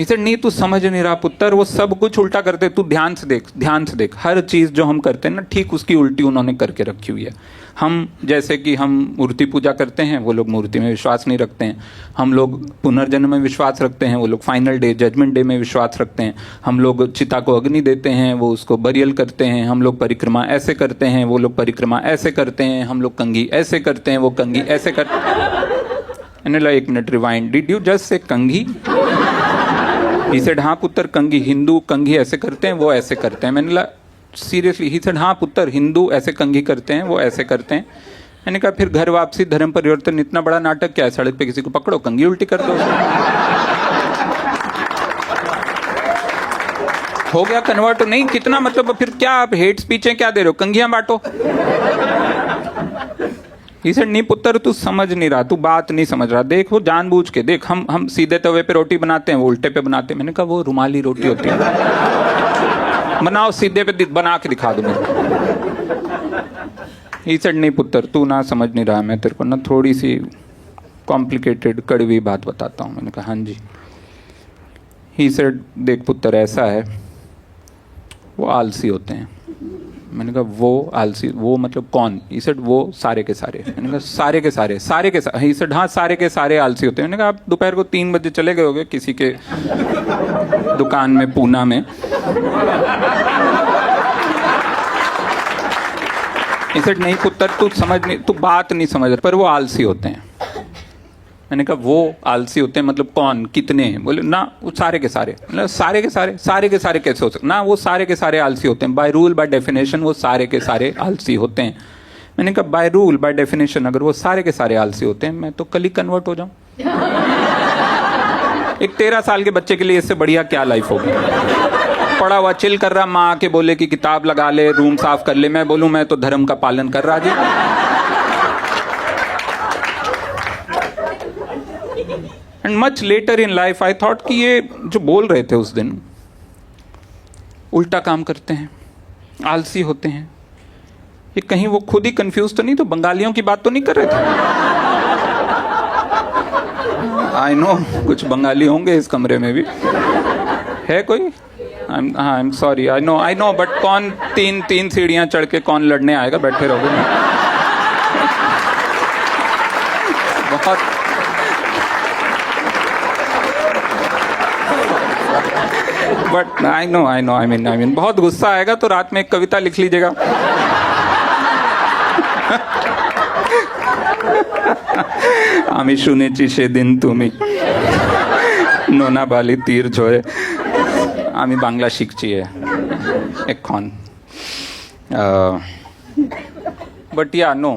इसे नहीं, तू समझ नहीं रहा पुत्र, वो सब कुछ उल्टा करते. तू ध्यान से देख, ध्यान से देख. हर चीज जो हम करते हैं ना, ठीक उसकी उल्टी उन्होंने करके रखी हुई है. हम जैसे कि हम मूर्ति पूजा करते हैं, वो लोग मूर्ति में विश्वास नहीं रखते हैं. हम लोग पुनर्जन्म में विश्वास रखते हैं, वो लोग फाइनल डे, जजमेंट डे में विश्वास रखते हैं. हम लोग चिता को अग्नि देते हैं, वो उसको बरियल करते हैं. हम लोग परिक्रमा ऐसे करते हैं, वो लोग परिक्रमा ऐसे करते हैं. हम लोग कंघी ऐसे करते हैं, वो कंघी ऐसे करते हैं. एक minute, rewind. Did you just say कंघी? He said, हाँ पुत्र, कंघी. हिंदू कंघी ऐसे करते हैं, वो ऐसे करते हैं. मैंने कहा सीरियसली? ही सेड, हाँ पुत्र, हिंदू ऐसे कंघी करते हैं, वो ऐसे करते हैं. मैंने कहा फिर घर वापसी, धर्म परिवर्तन, इतना बड़ा नाटक क्या है? सड़क पे किसी को पकड़ो, कंघी उल्टी कर दो. हो गया कन्वर्ट? नहीं, कितना मतलब फिर क्या आप हेट स्पीच है क्या दे रहे हो? कंघियां बांटो. इसे नहीं पुत्र, तू समझ नहीं रहा, तू बात नहीं समझ रहा. देख वो जानबूझ के, देख हम सीधे तवे पे रोटी बनाते हैं, वो उल्टे पे बनाते हैं. मैंने कहा वो रुमाली रोटी होती है, बनाओ सीधे पे, बना के दिखा दो मेरे. इसे नहीं पुत्र, तू ना समझ नहीं रहा, मैं तेरे को ना थोड़ी सी कॉम्प्लिकेटेड कड़वी बात बताता हूँ. मैंने कहा हाँ जी. ही सेड, देख पुत्र ऐसा है, वो आलसी होते हैं. मैंने कहा वो आलसी, वो मतलब कौन? ही सेड वो सारे के सारे। मैंने कहा सारे के सारे? सारे के सारे? ही सेड हाँ सारे के सारे आलसी होते हैं। मैंने कहा आप दोपहर को 3 बजे चले गए होगे किसी के दुकान में पूना में। ही सेड नहीं पुत्र तू समझ नहीं, तू बात नहीं समझ रहा, पर वो आलसी होते हैं। मैंने कहा वो आलसी होते हैं मतलब कौन, कितने? बोले ना वो सारे के सारे। मतलब सारे के सारे? सारे के सारे कैसे हो सकते? ना वो सारे के सारे आलसी होते हैं, बाय रूल बाय डेफिनेशन वो सारे के सारे आलसी होते हैं। मैंने कहा बाय रूल बाय डेफिनेशन अगर वो सारे के सारे आलसी होते हैं, मैं तो कल ही कन्वर्ट हो जाऊं। एक 13 साल के बच्चे के लिए इससे बढ़िया क्या लाइफ होगी? पड़ा हुआ चिल कर रहा, माँ आके बोले कि किताब लगा ले, रूम साफ कर ले, मैं बोलूं मैं तो धर्म का पालन कर रहा जी। And much later in life I thought कि ये जो बोल रहे थे उस दिन उल्टा काम करते हैं, आलसी होते हैं, ये कहीं वो खुद ही कंफ्यूज तो नहीं, तो बंगालियों की बात तो नहीं कर रहे थे? आई नो कुछ बंगाली होंगे इस कमरे में भी, है कोई? I am sorry, I know but कौन तीन सीढ़ियां चढ़ के कौन लड़ने आएगा? बैठे रहोगे बहुत। But I know I mean बहुत गुस्सा आएगा तो रात में एक कविता लिख लीजिएगा। आमी শুনেছি সেদিন তুমি নোনা বালি তীর ঝরে। আমি বাংলা শিখছি এখন। But yeah no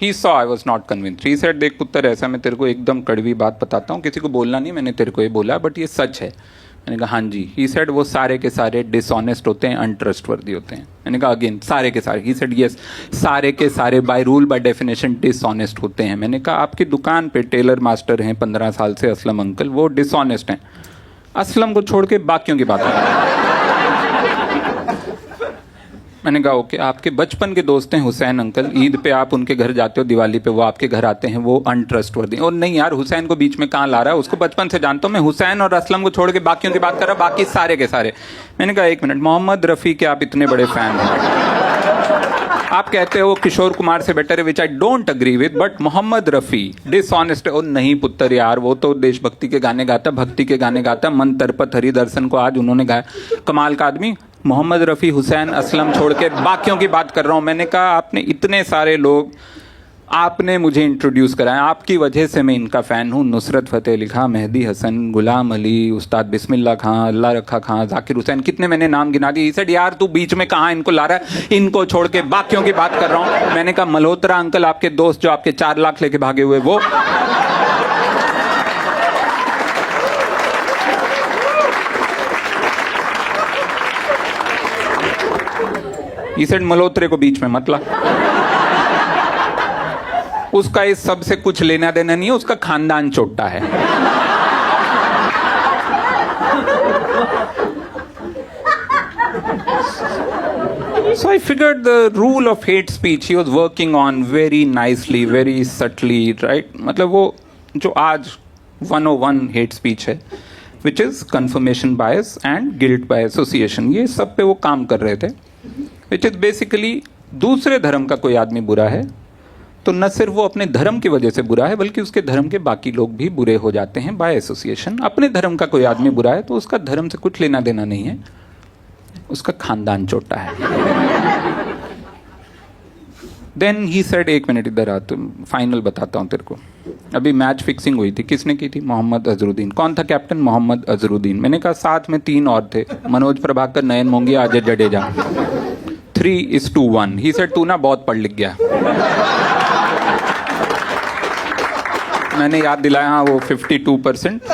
he saw I was not convinced. He said देख पुत्र ऐसा मैं तेरे को एकदम कड़वी बात बताता हूँ, किसी को बोलना नहीं, मैंने तेरे को ये बोला बट ये सच है। मैंने कहा हाँ जी। ही सेड वो सारे के सारे डिसऑनेस्ट होते हैं, अनट्रस्टवर्दी होते हैं। मैंने कहा अगेन सारे के सारे? ही सेड यस सारे के सारे by rule by definition dishonest होते हैं। मैंने कहा आपकी दुकान पे टेलर मास्टर हैं 15 साल से असलम अंकल, वो डिसऑनेस्ट हैं। असलम को छोड़ के बाकियों की बात है। मैंने कहा ओके आपके बचपन के दोस्त हैं हुसैन अंकल, ईद पे आप उनके घर जाते हो, दिवाली पे वो आपके घर आते हैं, वो अनट्रस्टवर्दी। और नहीं यार हुसैन को बीच में कहाँ ला रहा है, उसको बचपन से जानता हूँ मैं, हुसैन और असलम को छोड़ के बाकियों की बात कर रहा, बाकी सारे के सारे। मैंने कहा एक मिनट, मोहम्मद रफ़ी के आप इतने बड़े फैन हैं, आप कहते हो किशोर कुमार से बेटर है, which I don't agree with, but Mohammed Rafi dishonest है? और नहीं पुत्र यार वो तो देशभक्ति के गाने गाता, भक्ति के गाने गाता, मन तरपत हरि दर्शन को आज उन्होंने गाया, कमाल का आदमी। मोहम्मद रफ़ी हुसैन असलम छोड़ के बाकियों की बात कर रहा हूँ। मैंने कहा आपने इतने सारे लोग आपने मुझे इंट्रोड्यूस कराया, आपकी वजह से मैं इनका फ़ैन हूँ। नुसरत फ़तेह अली खां, मेहदी हसन, गुलाम अली, उस्ताद बिस्मिल्लाह खां, अल्लाह रखा खां, जाकिर हुसैन, कितने मैंने नाम गिना दिए। सेड यार तू बीच में कहाँ इनको ला रहा है, इनको छोड़ के बाकियों की बात कर रहा हूँ। मैंने कहा मल्होत्रा अंकल आपके दोस्त जो आपके 4 लाख लेके भागे हुए वो। ही सेड मल्होत्रे को बीच में मत ला, उसका इस सब से कुछ लेना देना नहीं है, उसका खानदान चोटा है। So I figured the rule of hate speech he was working on very nicely, very subtly, right? मतलब वो जो आज 101 hate speech है, which is confirmation bias and guilt by association, ये सब पे वो काम कर रहे थे। which is basically दूसरे धर्म का कोई आदमी बुरा है तो न सिर्फ वो अपने धर्म की वजह से बुरा है, बल्कि उसके धर्म के बाकी लोग भी बुरे हो जाते हैं बाय एसोसिएशन। अपने धर्म का कोई आदमी बुरा है तो उसका धर्म से कुछ लेना देना नहीं है, उसका खानदान चोटा है। देन ही सेड एक मिनट इधर आ, तुम फाइनल बताता हूँ तेरे को। अभी मैच फिक्सिंग हुई थी, किसने की थी? मोहम्मद अजरुद्दीन। कौन था कैप्टन? मोहम्मद अजरुद्दीन। मैंने कहा साथ में 3 और थे, मनोज प्रभाकर, नयन मोंगिया, अजय जडेजा। 3:1। ही सेड तू ना बहुत पढ़ लिख गया। मैंने याद दिलाया हाँ वो 52%,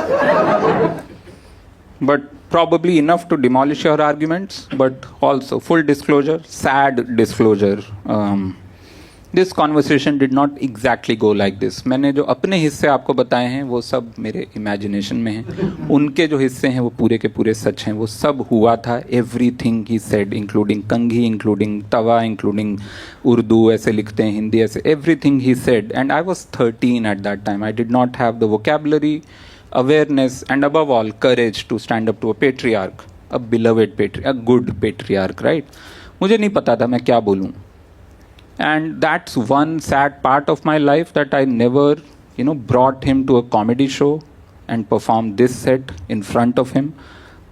but probably enough to demolish your arguments, but also full disclosure, sad disclosure, this conversation did not exactly go like this. मैंने जो अपने हिस्से आपको बताए हैं वो सब मेरे इमेजिनेशन में हैं, उनके जो हिस्से हैं वो पूरे के पूरे सच हैं, वो सब हुआ था। everything he said, including कंघी, including तवा, including उर्दू ऐसे लिखते हैं, हिंदी ऐसे, everything he said. And I was 13 at that time. I did not have the vocabulary, awareness, and above all courage to stand up to a patriarch, a beloved patriarch, a good patriarch, right? मुझे नहीं पता था मैं क्या बोलूँ. And that's one sad part of my life, that I never, brought him to a comedy show and performed this set in front of him.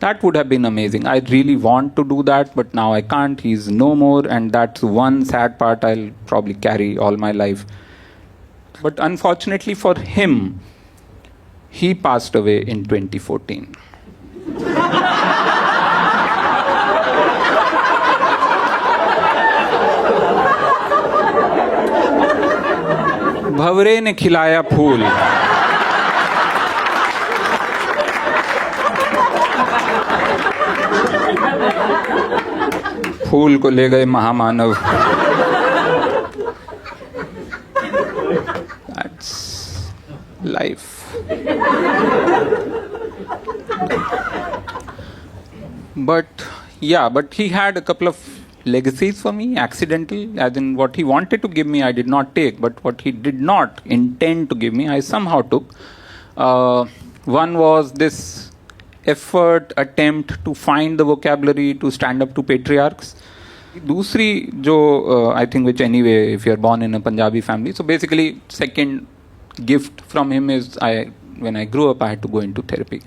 That would have been amazing. I really want to do that, but now I can't. He's no more, and that's one sad part I'll probably carry all my life. But unfortunately for him, he passed away in 2014. भंवरे ने खिलाया फूल, फूल को ले गए महामानव. That's life. But he had a couple of legacies for me, accidental, as in what he wanted to give me I did not take, but what he did not intend to give me I somehow took. One was this attempt to find the vocabulary to stand up to patriarchs. दूसरी जो I think, which anyway if you are born in a Punjabi family, so basically second gift from him is when I grew up I had to go into therapy.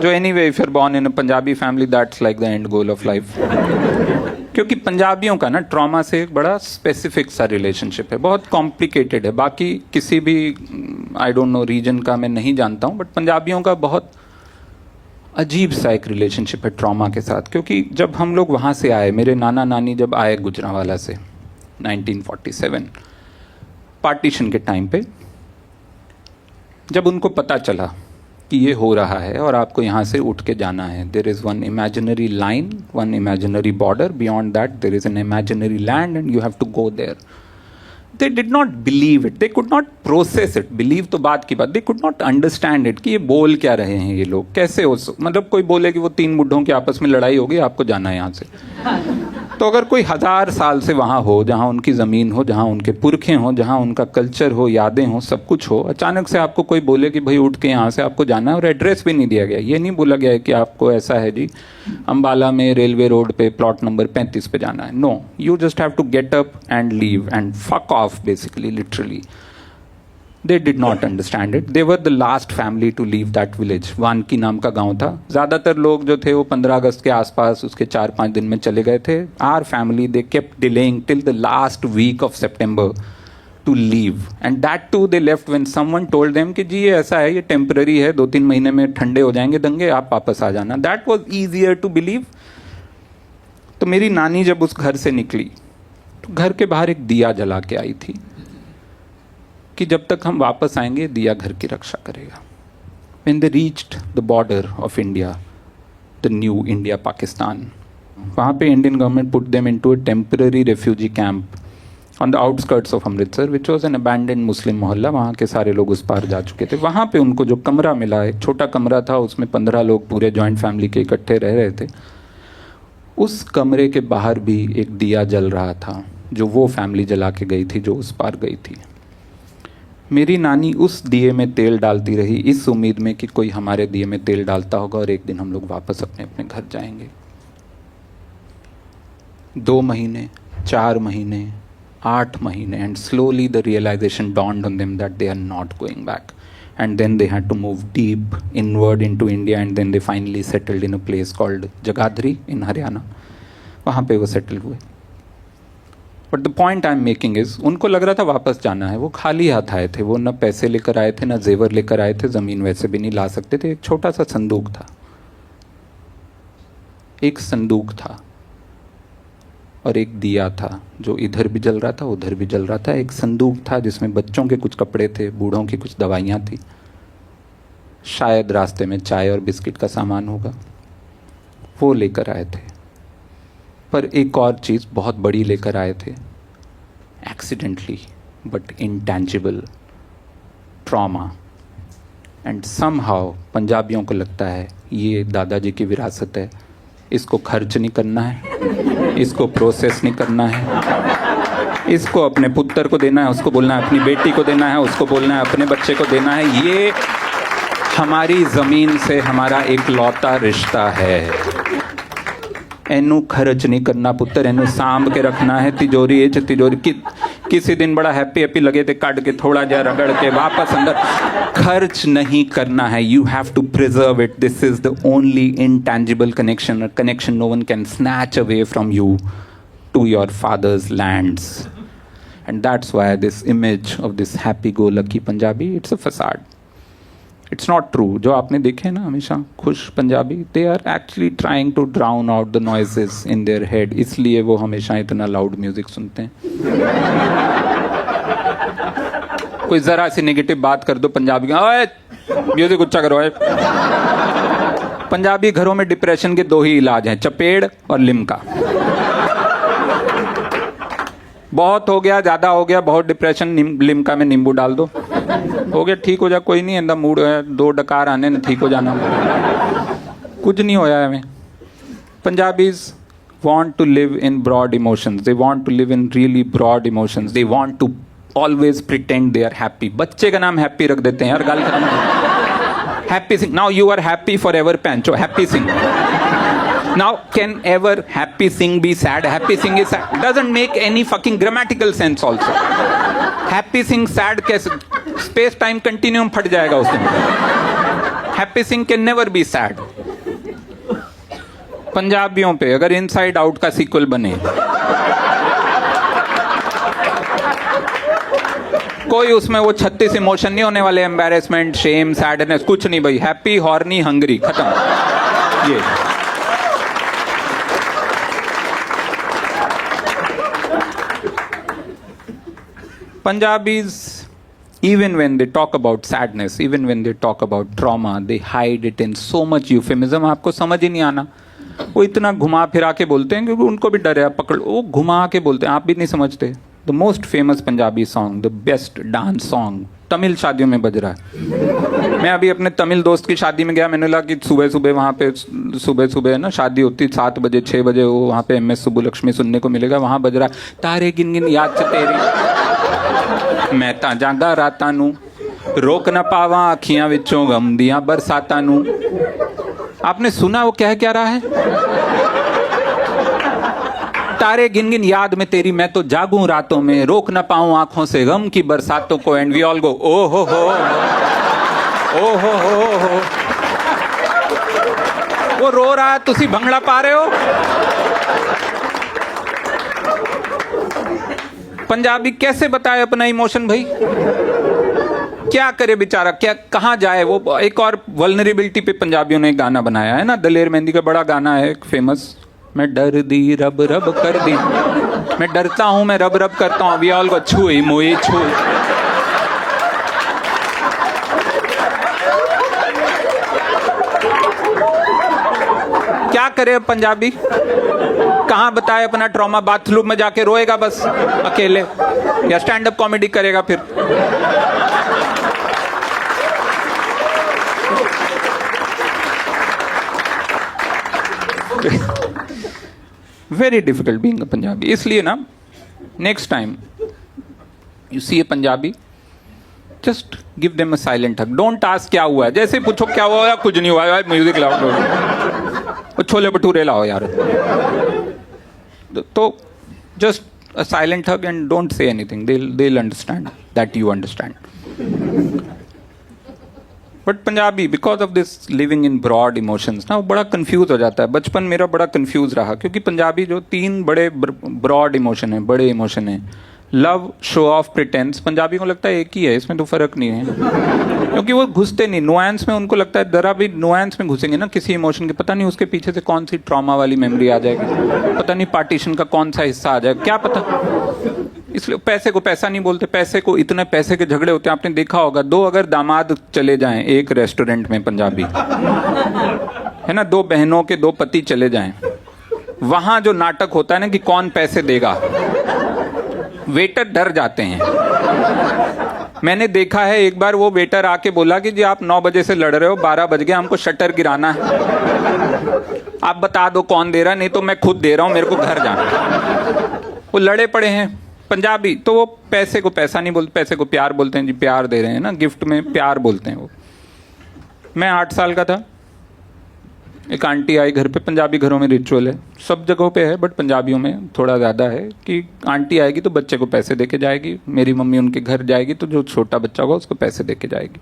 जो anyway if you're born in a Punjabi family that's like the end goal of life. क्योंकि पंजाबियों का ना trauma से एक बड़ा specific सा relationship है, बहुत कॉम्प्लिकेटेड है. बाकी किसी भी आई डोंट नो रीजन का मैं नहीं जानता हूँ, बट पंजाबियों का बहुत अजीब सा एक रिलेशनशिप है ट्रॉमा के साथ. क्योंकि जब हम लोग वहाँ से आए, मेरे नाना नानी जब आए गुजरांवाला से 1947 पार्टीशन के टाइम पे, जब उनको पता चला कि ये हो रहा है और आपको यहाँ से उठ के जाना है, there is one imaginary line, one imaginary border, beyond that there is an imaginary land and you have to go there. They did not believe it, they could not process it. Believe तो बात की बात, they could not understand it कि ये बोल क्या रहे हैं ये लोग, कैसे हो. मतलब कोई बोले कि वो तीन बुढ़ों की आपस में लड़ाई होगी, आपको जाना है यहाँ से. तो अगर कोई 1000 साल से वहाँ हो, जहाँ उनकी ज़मीन हो, जहाँ उनके पुरखे हों, जहाँ उनका कल्चर हो, यादें हों, सब कुछ हो, अचानक से आपको कोई बोले कि भाई उठ के यहाँ से आपको जाना है, और एड्रेस भी नहीं दिया गया. ये नहीं बोला गया है कि आपको ऐसा है जी अम्बाला में रेलवे रोड पे प्लॉट नंबर 35 पे जाना है. No, you just have to get up and leave and fuck off, basically, literally. They did not understand it. They were the last family to leave that village. वानकी नाम का गांव था. ज़्यादातर लोग जो थे वो 15 अगस्त के आसपास उसके 4-5 दिन में चले गए थे. Our family, they kept delaying till the last week of September to leave. And that too they left when someone told them कि जी ये ऐसा है, ये temporary है, 2-3 महीने में ठंडे हो जाएंगे दंगे, आप वापस आ जाना. That was easier to believe. तो मेरी नानी जब उस घर से निकली तो घर के बाहर एक दिया जला के आई थी कि जब तक हम वापस आएंगे दिया घर की रक्षा करेगा. When they reached the border of India, the new India Pakistan, वहाँ पे Indian government put them into a temporary refugee camp on the outskirts of Amritsar, which was an abandoned Muslim मोहल्ला. वहाँ के सारे लोग उस पार जा चुके थे. वहाँ पे उनको जो कमरा मिला, एक छोटा कमरा था, उसमें 15 लोग पूरे जॉइंट फैमिली के इकट्ठे रह रहे थे. उस कमरे के बाहर भी एक दिया जल रहा था जो वो फैमिली जला के गई थी जो उस पार गई थी. मेरी नानी उस दिए में तेल डालती रही इस उम्मीद में कि कोई हमारे दिए में तेल डालता होगा और एक दिन हम लोग वापस अपने अपने घर जाएंगे. 2 महीने, 4 महीने, 8 महीने, and slowly the realisation dawned on them that they are not going back. And then they had to move deep inward into India, and then they finally settled in a place called Jagadhri in Haryana. वहाँ पे वो settle हुए. But the point I am making is, उनको लग रहा था वापस जाना है. वो खाली हाथ आए थे, वो न पैसे लेकर आए थे, न जेवर लेकर आए थे, ज़मीन वैसे भी नहीं ला सकते थे. एक छोटा सा संदूक था, एक संदूक था और एक दिया था जो इधर भी जल रहा था उधर भी जल रहा था. एक संदूक था जिसमें बच्चों के कुछ कपड़े थे, बूढ़ों की कुछ दवाइयाँ थी, शायद रास्ते में चाय और बिस्किट का सामान होगा, वो लेकर आए थे. पर एक और चीज़ बहुत बड़ी लेकर आए थे, accidentally but intangible, trauma. And somehow पंजाबियों को लगता है ये दादाजी की विरासत है, इसको खर्च नहीं करना है, इसको प्रोसेस नहीं करना है, इसको अपने पुत्र को देना है, उसको बोलना है अपनी बेटी को देना है, उसको बोलना है अपने बच्चे को देना है. ये हमारी ज़मीन से हमारा एक लौता रिश्ता है. एनू खर्च नहीं करना पुत्र, एनू सांभ के रखना है तिजोरी च तिजोरी किसी दिन बड़ा हैप्पी लगे थे काट के थोड़ा जा रगड़ के वापस अंदर, खर्च नहीं करना है। You have to preserve it, this is the only intangible connection no one can snatch away from you to your father's lands. And that's why this image of this happy-go-lucky Punjabi, it's a facade. It's not true. जो आपने देखे ना हमेशा खुश Punjabi, they are actually trying to drown out the noises in their head. इसलिए वो हमेशा इतना loud music सुनते हैं। कोई जरा सी नेगेटिव बात कर दो पंजाबी का, ओए म्यूजिक उच्चा करो। पंजाबी घरों में डिप्रेशन के दो ही इलाज हैं, चपेड़ और लिम्का। बहुत हो गया, ज्यादा हो गया, बहुत डिप्रेशन, लिम्का में नींबू डाल दो, हो गया, ठीक हो जा, कोई नहीं इंदा मूड है, 2 डकार आने ने ठीक हो जाना, कुछ नहीं होया हमें। Punjabis want to live in broad emotions, they want to live in really broad emotions, they want to always pretend they are happy। बच्चे का नाम हैप्पी रख देते हैं यार, गाल खत्म। Happy Singh, now you are happy forever पैंचो, Happy Singh. Now, can ever Happy Singh be sad? Happy Singh is sad. Doesn't make any fucking grammatical sense also. Happy Singh sad कैसे? Space time continuum फट जाएगा उस दिन। Happy Singh can never be sad. पंजाबियों पे अगर inside out का sequel बने, कोई उसमें वो 36 इमोशन नहीं होने वाले, एम्बैरेसमेंट, शेम, सैडनेस, कुछ नहीं भाई। हैप्पी, हॉर्नी, हंग्री, खत्म। ये Punjabis, even when they talk about sadness, even when they talk about trauma, they hide it in so much euphemism, आपको समझ ही नहीं आना। वो इतना घुमा फिरा के बोलते हैं क्योंकि उनको भी डर है, पकड़, वो घुमा के बोलते हैं, आप भी नहीं समझते। The most famous Punjabi song, the best dance song, Tamil शादियों में बज रहा है। मैं अभी अपने तमिल दोस्त की शादी में गया, मैंने लगा कि सुबह सुबह वहाँ पे सुबह ना शादी होती, 7 बजे 6 बजे वो वहाँ पे MS सुब्बुलक्ष्मी सुनने को मिलेगा, वहाँ बज रहा है तारे गिन गिन याद से तेरी, मैं तां जांदा रातां नू, रोक ना पावा अखियां विचों गम दियां बरसातां नू। आपने सुना वो कह रहा है? तारे गिन गिन याद में तेरी, मैं तो जागूं रातों में, रोक ना पाऊं आंखों से गम की बरसातों को। एंड वी ऑल गो ओ हो, ओ हो। वो रो रहा है, तुसी भंगड़ा पा रहे हो। पंजाबी कैसे बताए अपना इमोशन भाई, क्या करे बेचारा, क्या कहाँ जाए वो। एक और वल्नरेबिलिटी पे पंजाबियों ने गाना बनाया है ना, दलेर मेहंदी का बड़ा गाना है एक फेमस, मैं डर दी रब रब कर दी, मैं डरता हूं, मैं रब रब करता हूं, वी ऑल गो छुई मुई छुई। क्या करे पंजाबी, कहाँ बताए अपना ट्रॉमा, बाथरूम में जाके रोएगा बस अकेले, या स्टैंड अप कॉमेडी करेगा फिर। Very difficult being a Punjabi. इसलिए ना next time you see a Punjabi, just give them a silent hug, don't ask क्या हुआ है, जैसे पूछो क्या हुआ है, कुछ नहीं हुआ है, म्यूजिक लाओ, छोले भटूरे लाओ यार। तो just a silent hug and don't say anything, they'll understand that you understand. But Punjabi because of this living in broad emotions ना, वो बड़ा कंफ्यूज हो जाता है। बचपन मेरा बड़ा कंफ्यूज रहा, क्योंकि पंजाबी जो 3 बड़े ब्रॉड इमोशन है, बड़े इमोशन है, love, show off, pretence, Punjabi को लगता है एक ही है, इसमें तो फर्क नहीं है, क्योंकि वो घुसते नहीं नुआंस में। उनको लगता है जरा भी नुआंस में घुसेंगे ना किसी इमोशन के, पता नहीं उसके पीछे से कौन सी ट्रॉमा वाली मेमोरी आ जाएगी, पता नहीं पार्टीशन का कौन सा हिस्सा आ जाएगा, क्या पता। इसलिए पैसे को पैसा नहीं बोलते, पैसे को, इतने पैसे के झगड़े होते हैं। आपने देखा होगा, 2 अगर दामाद चले जाएं एक रेस्टोरेंट में, पंजाबी है ना, 2 बहनों के 2 पति चले जाएं, वहां जो नाटक होता है ना कि कौन पैसे देगा, वेटर डर जाते हैं। मैंने देखा है, एक बार वो वेटर आके बोला कि जी आप 9 बजे से लड़ रहे हो, 12 बज गए, हमको शटर गिराना है, आप बता दो कौन दे रहा, नहीं तो मैं खुद दे रहा हूं, मेरे को घर जाना। वो लड़े पड़े हैं पंजाबी, तो वो पैसे को पैसा नहीं बोलते, पैसे को प्यार बोलते हैं, जी प्यार दे रहे हैं ना, गिफ्ट में प्यार बोलते हैं वो। मैं 8 साल का था, एक आंटी आई घर पे, पंजाबी घरों में रिचुअल है, सब जगहों पे है बट पंजाबियों में थोड़ा ज़्यादा है कि आंटी आएगी तो बच्चे को पैसे दे के जाएगी। मेरी मम्मी उनके घर जाएगी तो जो छोटा बच्चा होगा उसको पैसे दे के जाएगी।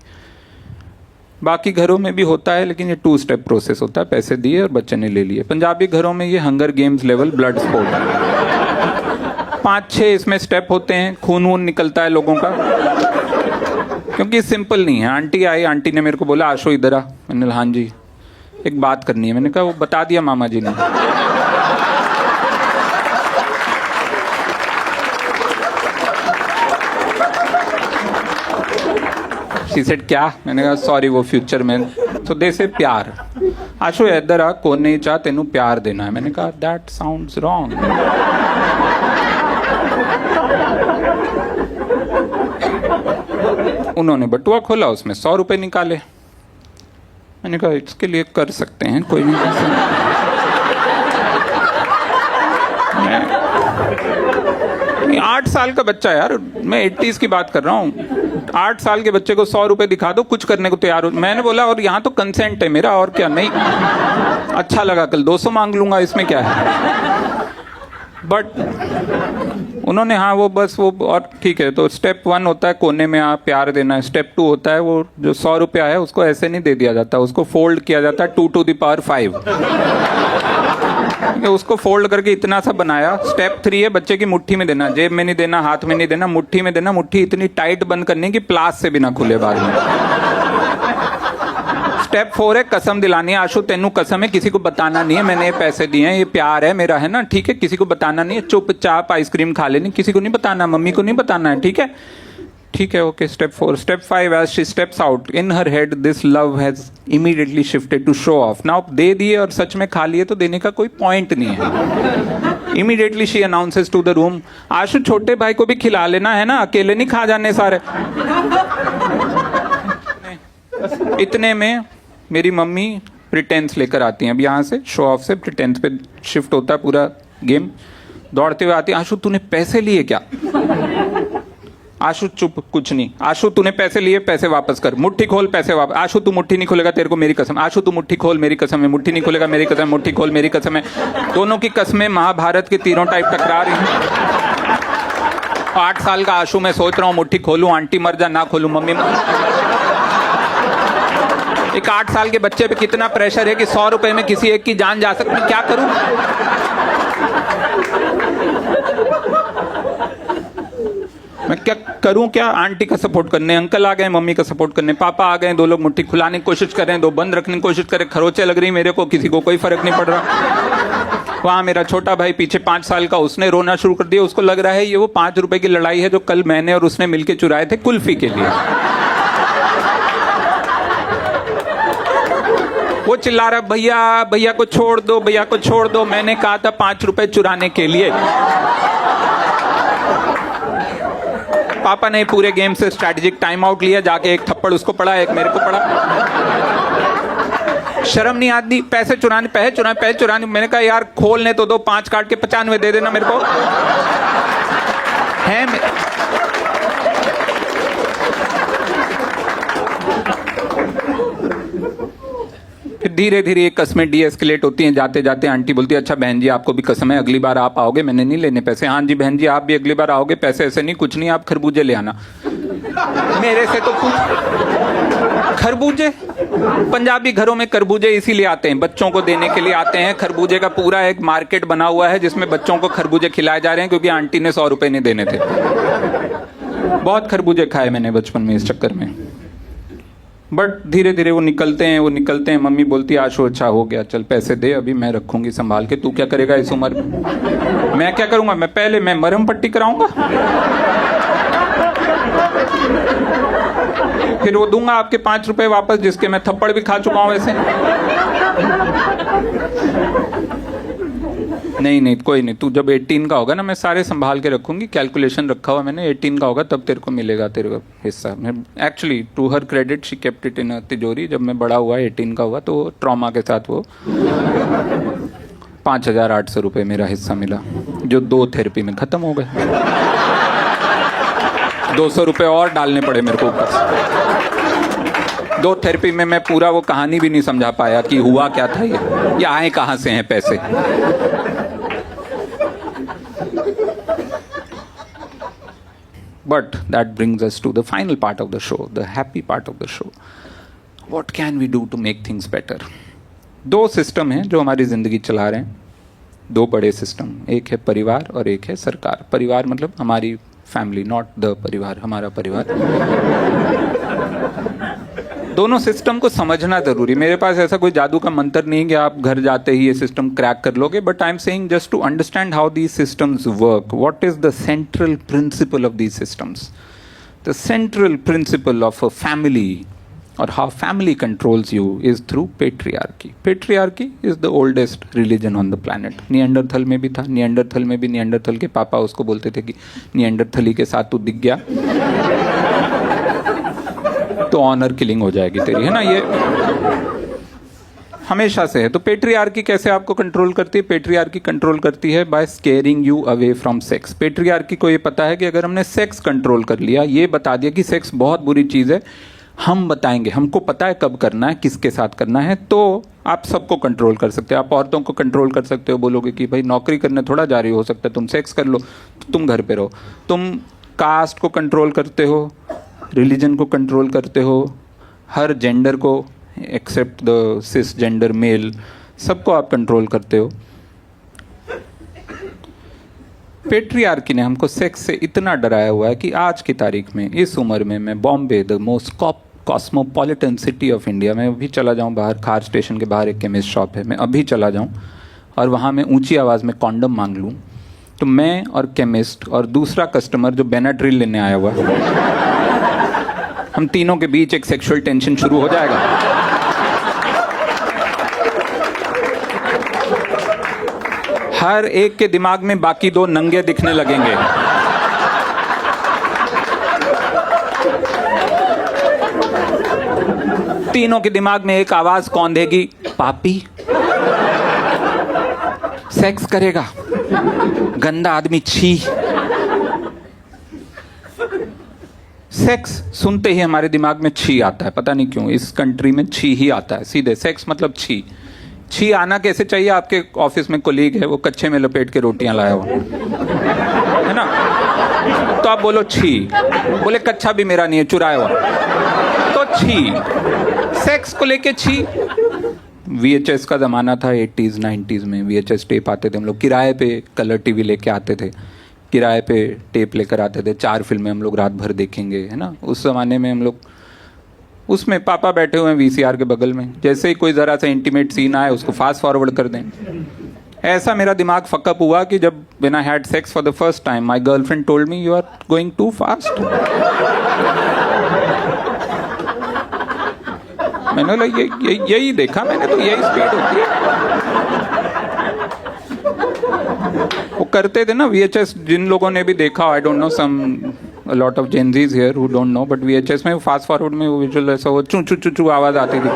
बाकी घरों में भी होता है लेकिन ये 2 स्टेप प्रोसेस होता है, पैसे दिए और बच्चे ने ले लिए। पंजाबी घरों में ये hunger games level blood sport है, 5-6 इसमें स्टेप होते हैं, खून वून निकलता है लोगों का, क्योंकि सिंपल नहीं है। आंटी आई, आंटी ने मेरे को बोला आशो इधर आ। मैंने कहा हाँ जी, एक बात करनी है। मैंने कहा वो बता दिया मामा जी ने। शी सेड क्या? मैंने कहा सॉरी वो फ्यूचर में। तो दे से प्यार, आशो इधर आ, कोने चा तेनू प्यार देना है। मैंने कहा दैट साउंड्स रॉन्ग। उन्होंने बटुआ खोला, उसमें 100 रुपए निकाले। मैंने कहा इसके लिए कर सकते हैं, कोई नहीं। 8 साल का बच्चा यार, मैं 80s की बात कर रहा हूँ। 8 साल के बच्चे को 100 रुपए दिखा दो, कुछ करने को तैयार हो। मैंने बोला और यहाँ तो कंसेंट है मेरा, और क्या। नहीं अच्छा लगा, कल 200 मांग लूंगा, इसमें क्या है। बट उन्होंने हाँ वो बस वो, और ठीक है। तो स्टेप 1 होता है कोने में आप प्यार देना है। स्टेप 2 होता है वो जो 100 रुपया है उसको ऐसे नहीं दे दिया जाता, उसको फोल्ड किया जाता है 2 to the power 5। उसको फोल्ड करके इतना सा बनाया। स्टेप 3 है बच्चे की मुट्ठी में देना, जेब में नहीं देना, हाथ में नहीं देना, मुट्ठी में देना। मुट्ठी इतनी टाइट बंद करनी कि प्लास से भी ना खुले बाद में। स्टेप 4 है कसम दिलानी है। आशु तेनू कसम है, किसी को बताना नहीं है मैंने ये पैसे दिए हैं, ये प्यार है मेरा, है ना, ठीक है। किसी को बताना नहीं है, चुपचाप आइसक्रीम खा लेनी, किसी को नहीं बताना, मम्मी को नहीं बताना है, ठीक है। ठीक है, okay. Step 4। Step 5, as she steps out in her head this love has immediately shifted to show off। now दे दिए और सच में खा लिए तो देने का कोई पॉइंट नहीं है। immediately she announces to the room, आशु छोटे भाई को भी खिला लेना, है ना, अकेले नहीं खा जाने सारे। इतने में मेरी मम्मी प्रिटेंस लेकर आती हैं। अब यहाँ से शो ऑफ से प्रिटेंस पे शिफ्ट होता है पूरा गेम। दौड़ते हुए आती है, आशु तूने पैसे लिए क्या? आशु चुप, कुछ नहीं। आशु तूने पैसे लिए, पैसे वापस कर, मुट्ठी खोल, पैसे वापस। आशु तू मुट्ठी नहीं खोलेगा, तेरे को मेरी कसम। आशु तू मुट्ठी खोल, मेरी कसम है। मुट्ठी नहीं खोलेगा, मेरी कसम। मुट्ठी खोल, मेरी कसम है। दोनों की कसमें महाभारत के तीरों टाइप टकरा रही हैं। 8 साल का आशु, मैं सोच रहा हूँ मुट्ठी खोलूं, आंटी मर जा, ना खोलूं, मम्मी। एक 8 साल के बच्चे पे कितना प्रेशर है कि 100 रुपए में किसी एक की जान जा सकती है। क्या करूं? मैं क्या करूं? क्या आंटी का सपोर्ट करने, अंकल आ गए मम्मी का सपोर्ट करने, पापा आ गए, 2 लोग मुट्ठी खुलाने की कोशिश कर रहे हैं, 2 बंद रखने की कोशिश कर रहे हैं, खरोचे लग रही मेरे को, किसी को कोई फर्क नहीं पड़ रहा। वहां मेरा छोटा भाई पीछे 5 साल का, उसने रोना शुरू कर दिया। उसको लग रहा है ये वो 5 रुपए की लड़ाई है जो कल मैंने और उसने मिलकर चुराए थे कुल्फी के लिए। वो चिल्ला रहा, भैया भैया को छोड़ दो, भैया को छोड़ दो, मैंने कहा था 5 रुपए चुराने के लिए। पापा ने पूरे गेम से स्ट्रैटेजिक टाइम आउट लिया, जाके एक थप्पड़ उसको पड़ा, एक मेरे को पड़ा। शर्म नहीं आती? पैसे चुराने, पैसे चुराने। मैंने कहा यार खोलने तो दो, 5 काट के 95 दे देना मेरे को, है। फिर धीरे धीरे ये कस्में डीएस्केलेट होती हैं। जाते जाते आंटी बोलती है, अच्छा बहन जी आपको भी कसम है, अगली बार आप आओगे मैंने नहीं लेने पैसे। हाँ जी बहन जी आप भी अगली बार आओगे, पैसे ऐसे नहीं, कुछ नहीं, आप खरबूजे ले आना। मेरे से तो खरबूजे, पंजाबी घरों में खरबूजे इसीलिए आते हैं, बच्चों को देने के लिए आते हैं। खरबूजे का पूरा एक मार्केट बना हुआ है जिसमें बच्चों को खरबूजे खिलाए जा रहे हैं, क्योंकि आंटी ने 100 रुपए नहीं देने थे। बहुत खरबूजे खाए मैंने बचपन में इस चक्कर में। बट धीरे धीरे वो निकलते हैं। मम्मी बोलती है, आशु अच्छा हो गया, चल पैसे दे, अभी मैं रखूंगी संभाल के, तू क्या करेगा इस उम्र में? मैं क्या करूंगा? मैं पहले मैं मरहम पट्टी कराऊंगा, फिर वो दूंगा आपके 5 रुपए वापस, जिसके मैं थप्पड़ भी खा चुका हूं वैसे। नहीं कोई नहीं, तू जब 18 का होगा ना, मैं सारे संभाल के रखूंगी, कैलकुलेशन रखा हुआ मैंने, 18 का होगा तब तेरे को मिलेगा तेरे को हिस्सा। Actually to her credit she kept it in तिजोरी। जब मैं बड़ा हुआ 18 का हुआ तो ट्रॉमा के साथ वो 5,800 रुपये मेरा हिस्सा मिला, जो 2 थेरेपी में खत्म हो गए। 200 रुपये और डालने पड़े मेरे को ऊपर। 2 थेरेपी में मैं पूरा वो कहानी भी नहीं समझा पाया कि हुआ क्या था ये आए कहाँ से हैं पैसे। But that brings us to the final part of the show, the happy part of the show. What can we do to make things better? 2 system हैं जो हमारी ज़िंदगी चला रहे हैं, 2 बड़े सिस्टम, एक है परिवार और एक है सरकार। परिवार मतलब हमारी फैमिली, नॉट द परिवार, हमारा परिवार। दोनों सिस्टम को समझना जरूरी। मेरे पास ऐसा कोई जादू का मंत्र नहीं कि आप घर जाते ही ये सिस्टम क्रैक कर लोगे, but I am saying just to understand how these systems work, what is the central principle of these systems. The central principle of a family or how family controls you is through patriarchy. Patriarchy is the oldest religion on the planet. Neanderthal में भी था, Neanderthal में भी Neanderthal के पापा उसको बोलते थे कि निएंडरथली के साथ तू दिख गया तो ऑनर किलिंग हो जाएगी तेरी, है ना। ये हमेशा से है। तो पेट्रियार्की कैसे आपको कंट्रोल करती है? पेट्रियार्की कंट्रोल करती है by scaring you away from sex. Patriarchy को ये पता है कि अगर हमने सेक्स कंट्रोल कर लिया, ये बता दिया कि सेक्स बहुत बुरी चीज़ है, हम बताएंगे, हमको पता है कब करना है, किसके साथ करना है, तो आप सबको कंट्रोल कर सकते हो। आप औरतों को कंट्रोल कर सकते हो, बोलोगे कि भाई नौकरी करने थोड़ा जा रही हो सकता है, तुम सेक्स कर लो, तो तुम घर पे रहो। तुम कास्ट को कंट्रोल करते हो, रिलीजन को कंट्रोल करते हो, हर जेंडर को except the cis gender male, सबको आप कंट्रोल करते हो। पेट्रियार्की ने हमको सेक्स से इतना डराया हुआ है कि आज की तारीख में, इस उम्र में, मैं Bombay, the most cosmopolitan city of India में अभी चला जाऊं, बाहर खार स्टेशन के बाहर एक केमिस्ट शॉप है, मैं अभी चला जाऊं और वहां मैं ऊंची आवाज़ में कॉन्डम मांग लूं, तो मैं और केमिस्ट और दूसरा कस्टमर जो बेनाड्रिल लेने आया हुआ, हम तीनों के बीच एक सेक्सुअल टेंशन शुरू हो जाएगा। हर एक के दिमाग में बाकी 2 नंगे दिखने लगेंगे। तीनों के दिमाग में एक आवाज कौन देगी? पापी सेक्स करेगा, गंदा आदमी, छी। सेक्स सुनते ही हमारे दिमाग में छी आता है, पता नहीं क्यों, इस कंट्री में छी ही आता है सीधे। सेक्स मतलब छी। छी आना कैसे चाहिए? आपके ऑफिस में कोलीग है, वो कच्चे में लपेट के रोटियां लाया हुआ है ना, तो आप बोलो छी, बोले कच्चा भी मेरा नहीं है, चुराया हुआ, तो छी। सेक्स को लेके छी। VHS का ज़माना था 80s 90s में, VHS टेप आते थे, हम लोग किराए पे कलर टीवी लेके आते थे, किराए पे टेप लेकर आते थे, 4 फिल्में हम लोग रात भर देखेंगे, है ना। उस ज़माने में हम लोग, उसमें पापा बैठे हुए हैं VCR के बगल में, जैसे ही कोई ज़रा सा इंटीमेट सीन आए उसको फास्ट फॉरवर्ड कर दें। ऐसा मेरा दिमाग फकअप हुआ कि जब when I had sex for the first time, my girlfriend told me you are going too fast. मैंने बोला यही देखा मैंने, तो यही स्पीड होती है। वो करते थे ना VHS, जिन लोगों ने भी देखा, I don't know, some a lot of Gen Zs here who don't know, but VHS में फास्ट फॉरवर्ड में वो विजुअल ऐसा वो चू चू चू चू आवाज आती थी।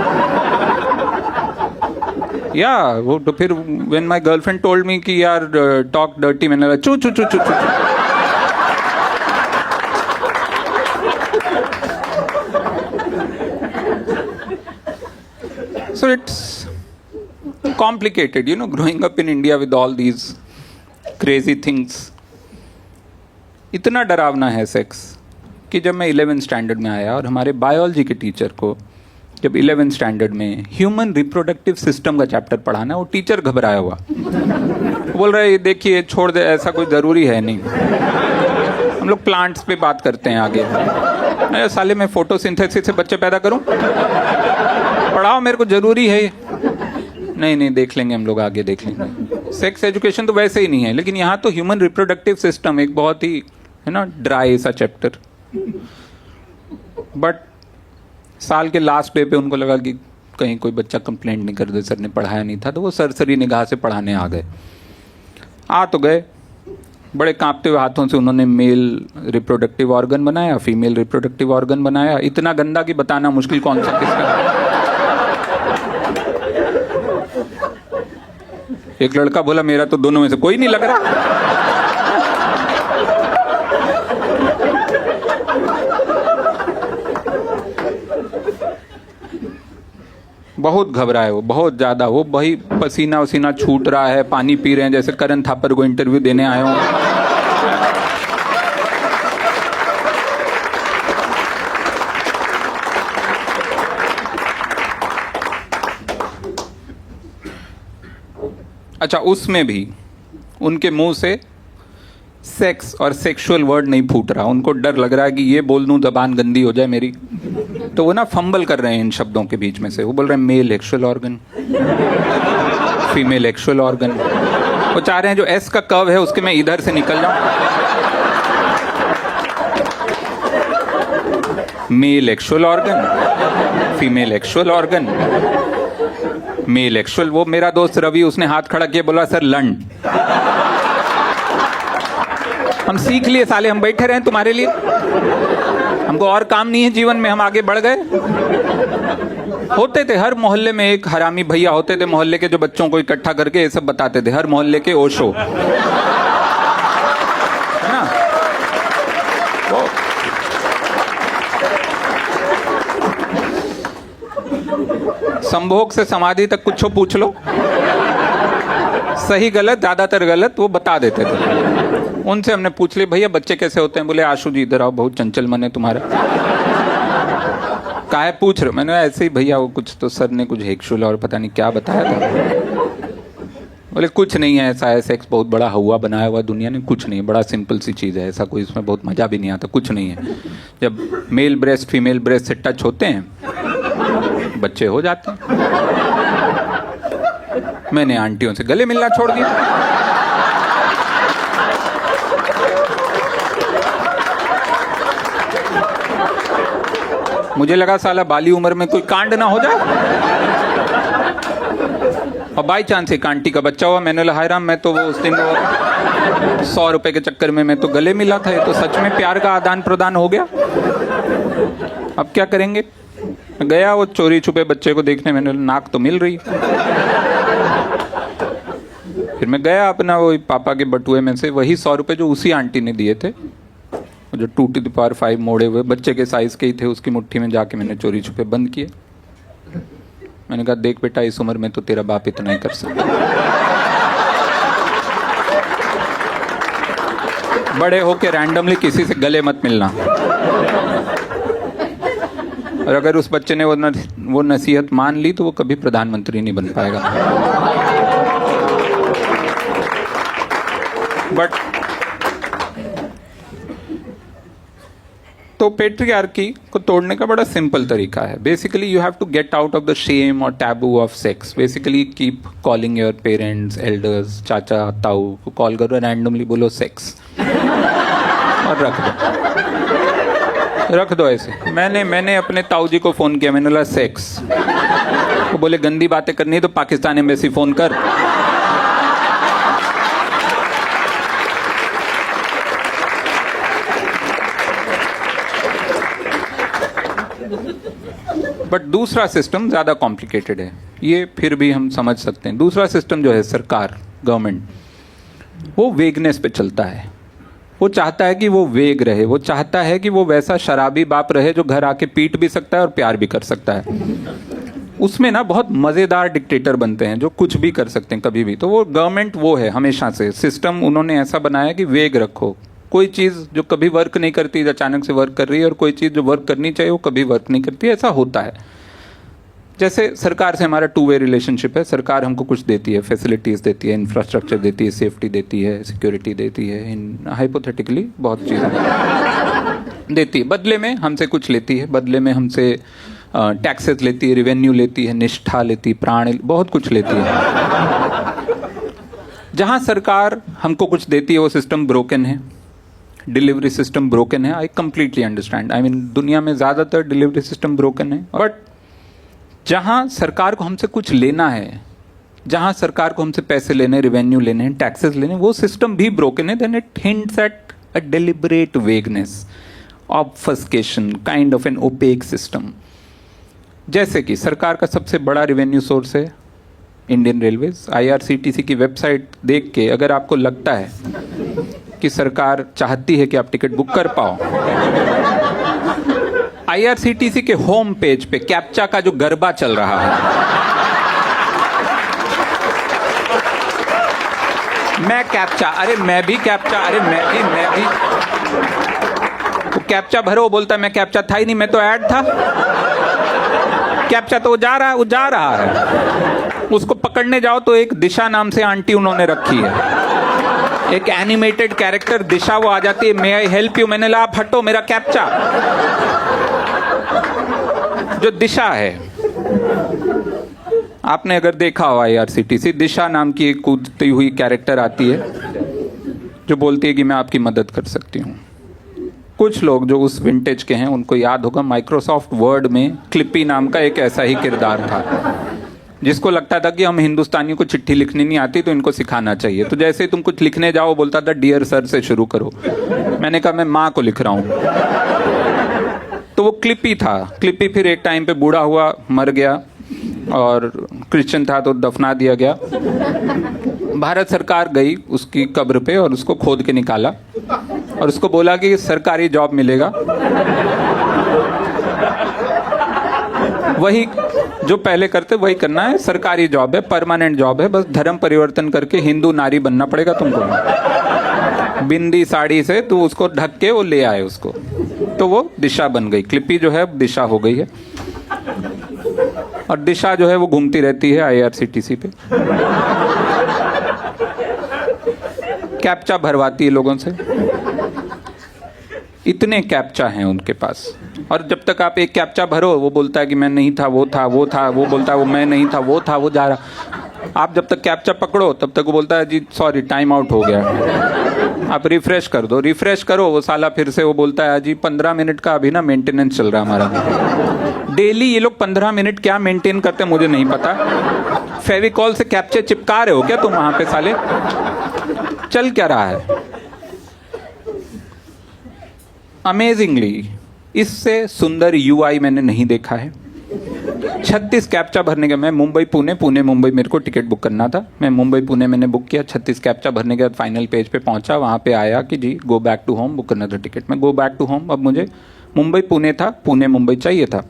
या वो तो फिर when my girlfriend told me कि यार talk dirty, मैंने बोला चू चू चू चू चू। So it's complicated, you know, growing up in India with all these crazy things. इतना डरावना है सेक्स कि जब मैं 11th स्टैंडर्ड में आया और हमारे बायोलॉजी के टीचर को जब 11th स्टैंडर्ड में ह्यूमन रिप्रोडक्टिव सिस्टम का चैप्टर पढ़ाना, वो टीचर घबराया हुआ, बोल रहे ये देखिए छोड़ दे, ऐसा कोई ज़रूरी है नहीं, हम लोग प्लांट्स पे बात करते हैं आगे। अरे साले मैं फोटोसिंथेसिस से बच्चे पैदा करूं? पढ़ाओ, मेरे को ज़रूरी है। नहीं देख लेंगे हम लोग, आगे देख लेंगे। सेक्स एजुकेशन तो वैसे ही नहीं है, लेकिन यहाँ तो ह्यूमन रिप्रोडक्टिव सिस्टम एक बहुत ही, है ना, ड्राई सा चैप्टर। बट साल के लास्ट डे पे उनको लगा कि कहीं कोई बच्चा कंप्लेंट नहीं कर दे, सर ने पढ़ाया नहीं था, तो वो सरसरी निगाह से पढ़ाने आ गए। आ तो गए, बड़े कांपते हुए हाथों से उन्होंने मेल रिप्रोडक्टिव ऑर्गन बनाया, फीमेल रिप्रोडक्टिव ऑर्गन बनाया, इतना गंदा कि बताना मुश्किल कौन सा किसका। एक लड़का बोला मेरा तो दोनों में से कोई नहीं लग रहा। बहुत घबराए वो, बहुत ज्यादा। वो भाई पसीना वसीना छूट रहा है, पानी पी रहे हैं जैसे करण थापर को इंटरव्यू देने आए हो। अच्छा, उसमें भी उनके मुंह से सेक्स और सेक्सुअल वर्ड नहीं फूट रहा। उनको डर लग रहा है कि ये बोल दूं जबान गंदी हो जाए मेरी, तो वो ना फंबल कर रहे हैं इन शब्दों के बीच में से। वो बोल रहे हैं mail sexual organ, female sexual organ. वो चाह रहे हैं जो एस का कर्व है उसके मैं इधर से निकल जाऊं। Male sexual organ, female sexual organ, male sexual. वो मेरा दोस्त रवि, उसने हाथ खड़ा किया, बोला सर लंड। हम सीख लिए साले, हम बैठे रहे तुम्हारे लिए, हमको और काम नहीं है जीवन में, हम आगे बढ़ गए। होते थे हर मोहल्ले में एक हरामी भैया होते थे, मोहल्ले के जो बच्चों को इकट्ठा करके ये सब बताते थे। हर मोहल्ले के ओशो, है ना? संभोग से समाधि तक कुछ पूछ लो, सही गलत, ज्यादातर गलत वो बता देते थे। उनसे हमने पूछ लिया भैया बच्चे कैसे होते हैं? बोले आशु जी इधर आओ, बहुत चंचल मन है तुम्हारा। काहे पूछ रहे हो? मैंने ऐसे ही भैया, वो कुछ तो सर ने कुछ हेक्सुअल और पता नहीं क्या बताया था। बोले कुछ नहीं है, ऐसा है सेक्स बहुत बड़ा हुआ बनाया हुआ दुनिया ने, कुछ नहीं है, बड़ा सिंपल सी चीज़ है, ऐसा कोई इसमें बहुत मजा भी नहीं आता, कुछ नहीं है। जब मेल ब्रेस्ट फीमेल ब्रेस्ट से टच होते हैं बच्चे हो जाते हैं। मैंने आंटियों से गले मिलना छोड़ दिया। मुझे लगा साला बाली उम्र में कोई कांड ना हो जाए, और बाई चांस एक आंटी का बच्चा हुआ। मैंने बोला हाय राम, मैं तो वो उस दिन 100 रुपए के चक्कर में मैं तो गले मिला था। ये तो सच में प्यार का आदान प्रदान हो गया। अब क्या करेंगे? गया वो चोरी छुपे बच्चे को देखने, मैंने नाक तो मिल रही। फिर मैं गया अपना वो पापा के बटुए में से वही 100 रुपए जो उसी आंटी ने दिए थे, जो 2⁵ मोड़े हुए बच्चे के साइज के ही थे, उसकी मुट्ठी में जाके मैंने चोरी छुपे बंद किए। मैंने कहा देख बेटा, इस उम्र में तो तेरा बाप इतना ही कर सकता, बड़े होके रैंडमली किसी से गले मत मिलना। और अगर उस बच्चे ने वो नसीहत मान ली तो वो कभी प्रधानमंत्री नहीं बन पाएगा। बट तो पेट्रियार्की को तोड़ने का बड़ा सिंपल तरीका है। Basically you have to get out of the shame और taboo of sex. Basically keep calling your parents, elders, चाचा ताऊ को कॉल करो, रैंडमली बोलो सेक्स और रख दो ऐसे। मैंने अपने ताऊ जी को फोन किया, मैंने बोला सेक्स, वो बोले गंदी बातें करनी है तो पाकिस्तान एम्बेसी फोन कर। बट दूसरा सिस्टम ज्यादा कॉम्प्लिकेटेड है, ये फिर भी हम समझ सकते हैं। दूसरा सिस्टम जो है सरकार, गवर्नमेंट, वो वेगनेस पे चलता है। वो चाहता है कि वो वेग रहे, वो चाहता है कि वो वैसा शराबी बाप रहे जो घर आके पीट भी सकता है और प्यार भी कर सकता है। उसमें ना बहुत मजेदार डिक्टेटर बनते हैं जो कुछ भी कर सकते हैं कभी भी। तो वो गवर्नमेंट वो है हमेशा से, सिस्टम उन्होंने ऐसा बनाया कि वेग रखो। कोई चीज़ जो कभी वर्क नहीं करती अचानक से वर्क कर रही है, और कोई चीज़ जो वर्क करनी चाहिए वो कभी वर्क नहीं करती, ऐसा होता है। जैसे सरकार से हमारा 2 वे रिलेशनशिप है। सरकार हमको कुछ देती है, फैसिलिटीज़ देती है, इंफ्रास्ट्रक्चर देती है, सेफ्टी देती है, सिक्योरिटी देती है, इन हाइपोथेटिकली बहुत चीज़ें देती है। बदले में हमसे कुछ लेती है, बदले में हमसे टैक्सेस लेती है, रेवेन्यू लेती है, निष्ठा लेती है, प्राण, बहुत कुछ लेती है। जहाँ सरकार हमको कुछ देती है वो सिस्टम ब्रोकन है, डिलीवरी सिस्टम ब्रोकन है। I completely understand. I mean दुनिया में ज़्यादातर डिलीवरी सिस्टम ब्रोकन है। बट जहाँ सरकार को हमसे कुछ लेना है, जहाँ सरकार को हमसे पैसे लेने, रेवेन्यू लेने, टैक्सेस लेने, वो सिस्टम भी ब्रोकन है। Then it hints at a deliberate vagueness, obfuscation, kind of an opaque system. जैसे कि सरकार का सबसे बड़ा रेवेन्यू सोर्स है इंडियन रेलवेज। IRCTC की वेबसाइट देख के अगर आपको लगता है कि सरकार चाहती है कि आप टिकट बुक कर पाओ, आईआरसीटीसी के होम पेज पे कैप्चा का जो गरबा चल रहा है, मैं कैप्चा, अरे मैं भी कैप्चा, अरे मैं भी तो कैप्चा भरो, बोलता मैं कैप्चा था ही नहीं, मैं तो ऐड था। कैप्चा तो वो जा रहा है। उसको पकड़ने जाओ तो एक दिशा नाम से आंटी उन्होंने रखी है, एक एनिमेटेड कैरेक्टर दिशा, वो आ जाती है, मे आई हेल्प यू, मैंने कहा आप हटो, मेरा कैप्चा जो दिशा है। आपने अगर देखा हो आईआरसीटीसी, दिशा नाम की एक कूदती हुई कैरेक्टर आती है जो बोलती है कि मैं आपकी मदद कर सकती हूँ। कुछ लोग जो उस विंटेज के हैं उनको याद होगा, माइक्रोसॉफ्ट वर्ड में क्लिपी नाम का एक ऐसा ही किरदार था, जिसको लगता था कि हम हिंदुस्तानियों को चिट्ठी लिखनी नहीं आती तो इनको सिखाना चाहिए। तो जैसे तुम कुछ लिखने जाओ बोलता था डियर सर से शुरू करो। मैंने कहा मैं माँ को लिख रहा हूँ। तो वो क्लिपी था। क्लिपी फिर एक टाइम पे बूढ़ा हुआ, मर गया, और क्रिश्चियन था तो दफना दिया गया। भारत सरकार गई उसकी कब्र पे और उसको खोद के निकाला और उसको बोला कि सरकारी जॉब मिलेगा, वही जो पहले करते वही करना है, सरकारी जॉब है, परमानेंट जॉब है, बस धर्म परिवर्तन करके हिंदू नारी बनना पड़ेगा तुमको। बिंदी साड़ी से तो उसको ढक के वो ले आए उसको, तो वो दिशा बन गई। क्लिपी जो है दिशा हो गई है, और दिशा जो है वो घूमती रहती है आईआरसीटीसी पे, कैप्चा भरवाती है लोगों से। इतने कैप्चा हैं उनके पास, और जब तक आप एक कैप्चा भरो वो बोलता है कि मैं नहीं था, वो था, वो था, वो बोलता है वो मैं नहीं था, वो था, वो जा रहा। आप जब तक कैप्चा पकड़ो तब तक वो बोलता है जी सॉरी टाइम आउट हो गया, आप रिफ्रेश कर दो। रिफ्रेश करो, वो साला फिर से वो बोलता है जी 15 मिनट का अभी ना मेंटेनेंस चल रहा हमारा। डेली ये लोग 15 मिनट क्या मेंटेन करते हैं मुझे नहीं पता। फेविकॉल से कैप्चे चिपका रहे हो क्या तुम वहां पे साले? चल क्या रहा है? अमेजिंगली इससे सुंदर यूआई मैंने नहीं देखा है। 36 कैप्चा भरने के, मैं मुंबई पुणे मुंबई मेरे को टिकट बुक करना था, मैं मुंबई पुणे मैंने बुक किया। 36 कैप्चा भरने के बाद फाइनल पेज पे पहुंचा, वहां पे आया कि जी go back to home, book करना था टिकट। मैं गो बैक टू होम, अब मुझे मुंबई पुणे था, पुणे मुंबई चाहिए था।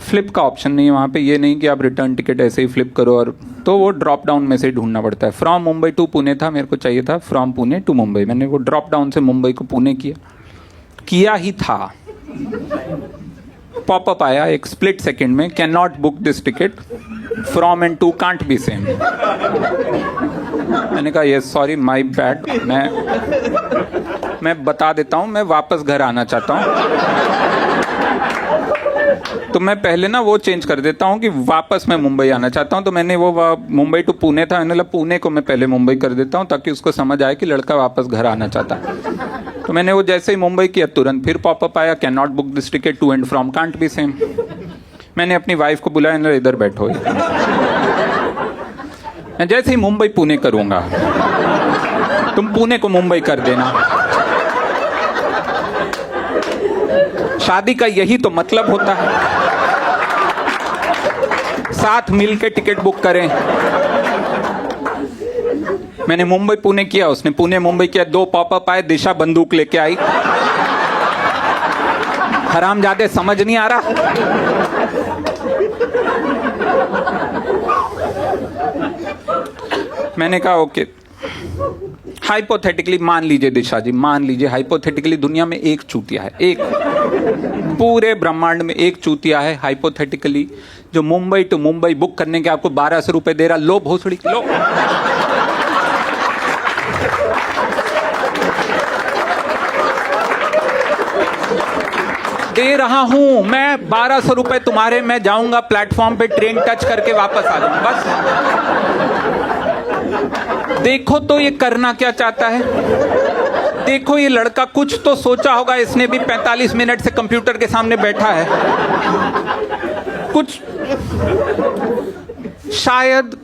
फ्लिप का ऑप्शन नहीं है वहाँ पे, ये नहीं कि आप रिटर्न टिकट ऐसे ही फ्लिप करो, और तो वो ड्रॉप डाउन में से ढूंढना पड़ता है। फ्रॉम मुंबई टू पुणे था, मेरे को चाहिए था फ्रॉम पुणे टू मुंबई। मैंने वो ड्रॉप डाउन से मुंबई को पुणे किया ही था। पॉपअप आया एक स्प्लिट सेकंड में, can not book this ticket, from and to can't be same. मैंने कहा यस सॉरी माय बैड, मैं बता देता हूँ मैं वापस घर आना चाहता हूँ, तो मैं पहले ना वो चेंज कर देता हूँ कि वापस मैं मुंबई आना चाहता हूँ। तो मैंने वो मुंबई टू पुणे था, मैंने बोला पुणे को मैं पहले मुंबई कर देता हूँ ताकि उसको समझ आए कि लड़का वापस घर आना चाहता है। तो मैंने वो जैसे ही मुंबई किया तुरंत फिर पॉपअप आया, can not book this ticket, to and from can't be same. मैंने अपनी वाइफ को बुलाया, ना इधर बैठो। मैं जैसे ही मुंबई पुणे करूंगा तुम पुणे को मुंबई कर देना। शादी का यही तो मतलब होता है, साथ मिल के टिकट बुक करें। मैंने मुंबई पुणे किया, उसने पुणे मुंबई किया, 2 पॉपअप आए, दिशा बंदूक लेके आई। हरामजादे समझ नहीं आ रहा। मैंने कहा ओके, हाइपोथेटिकली मान लीजिए दिशा जी, मान लीजिए हाइपोथेटिकली दुनिया में एक चूतिया है, एक पूरे ब्रह्मांड में एक चूतिया है हाइपोथेटिकली, जो मुंबई टू मुंबई बुक करने के आपको 1200 रुपए दे रहा। लो भोसड़ी लो, दे रहा हूं मैं 1200 रुपए तुम्हारे, मैं जाऊंगा प्लेटफॉर्म पे, ट्रेन टच करके वापस आ जाऊंगा बस। देखो तो ये करना क्या चाहता है, देखो ये लड़का कुछ तो सोचा होगा, इसने भी 45 मिनट से कंप्यूटर के सामने बैठा है। कुछ शायद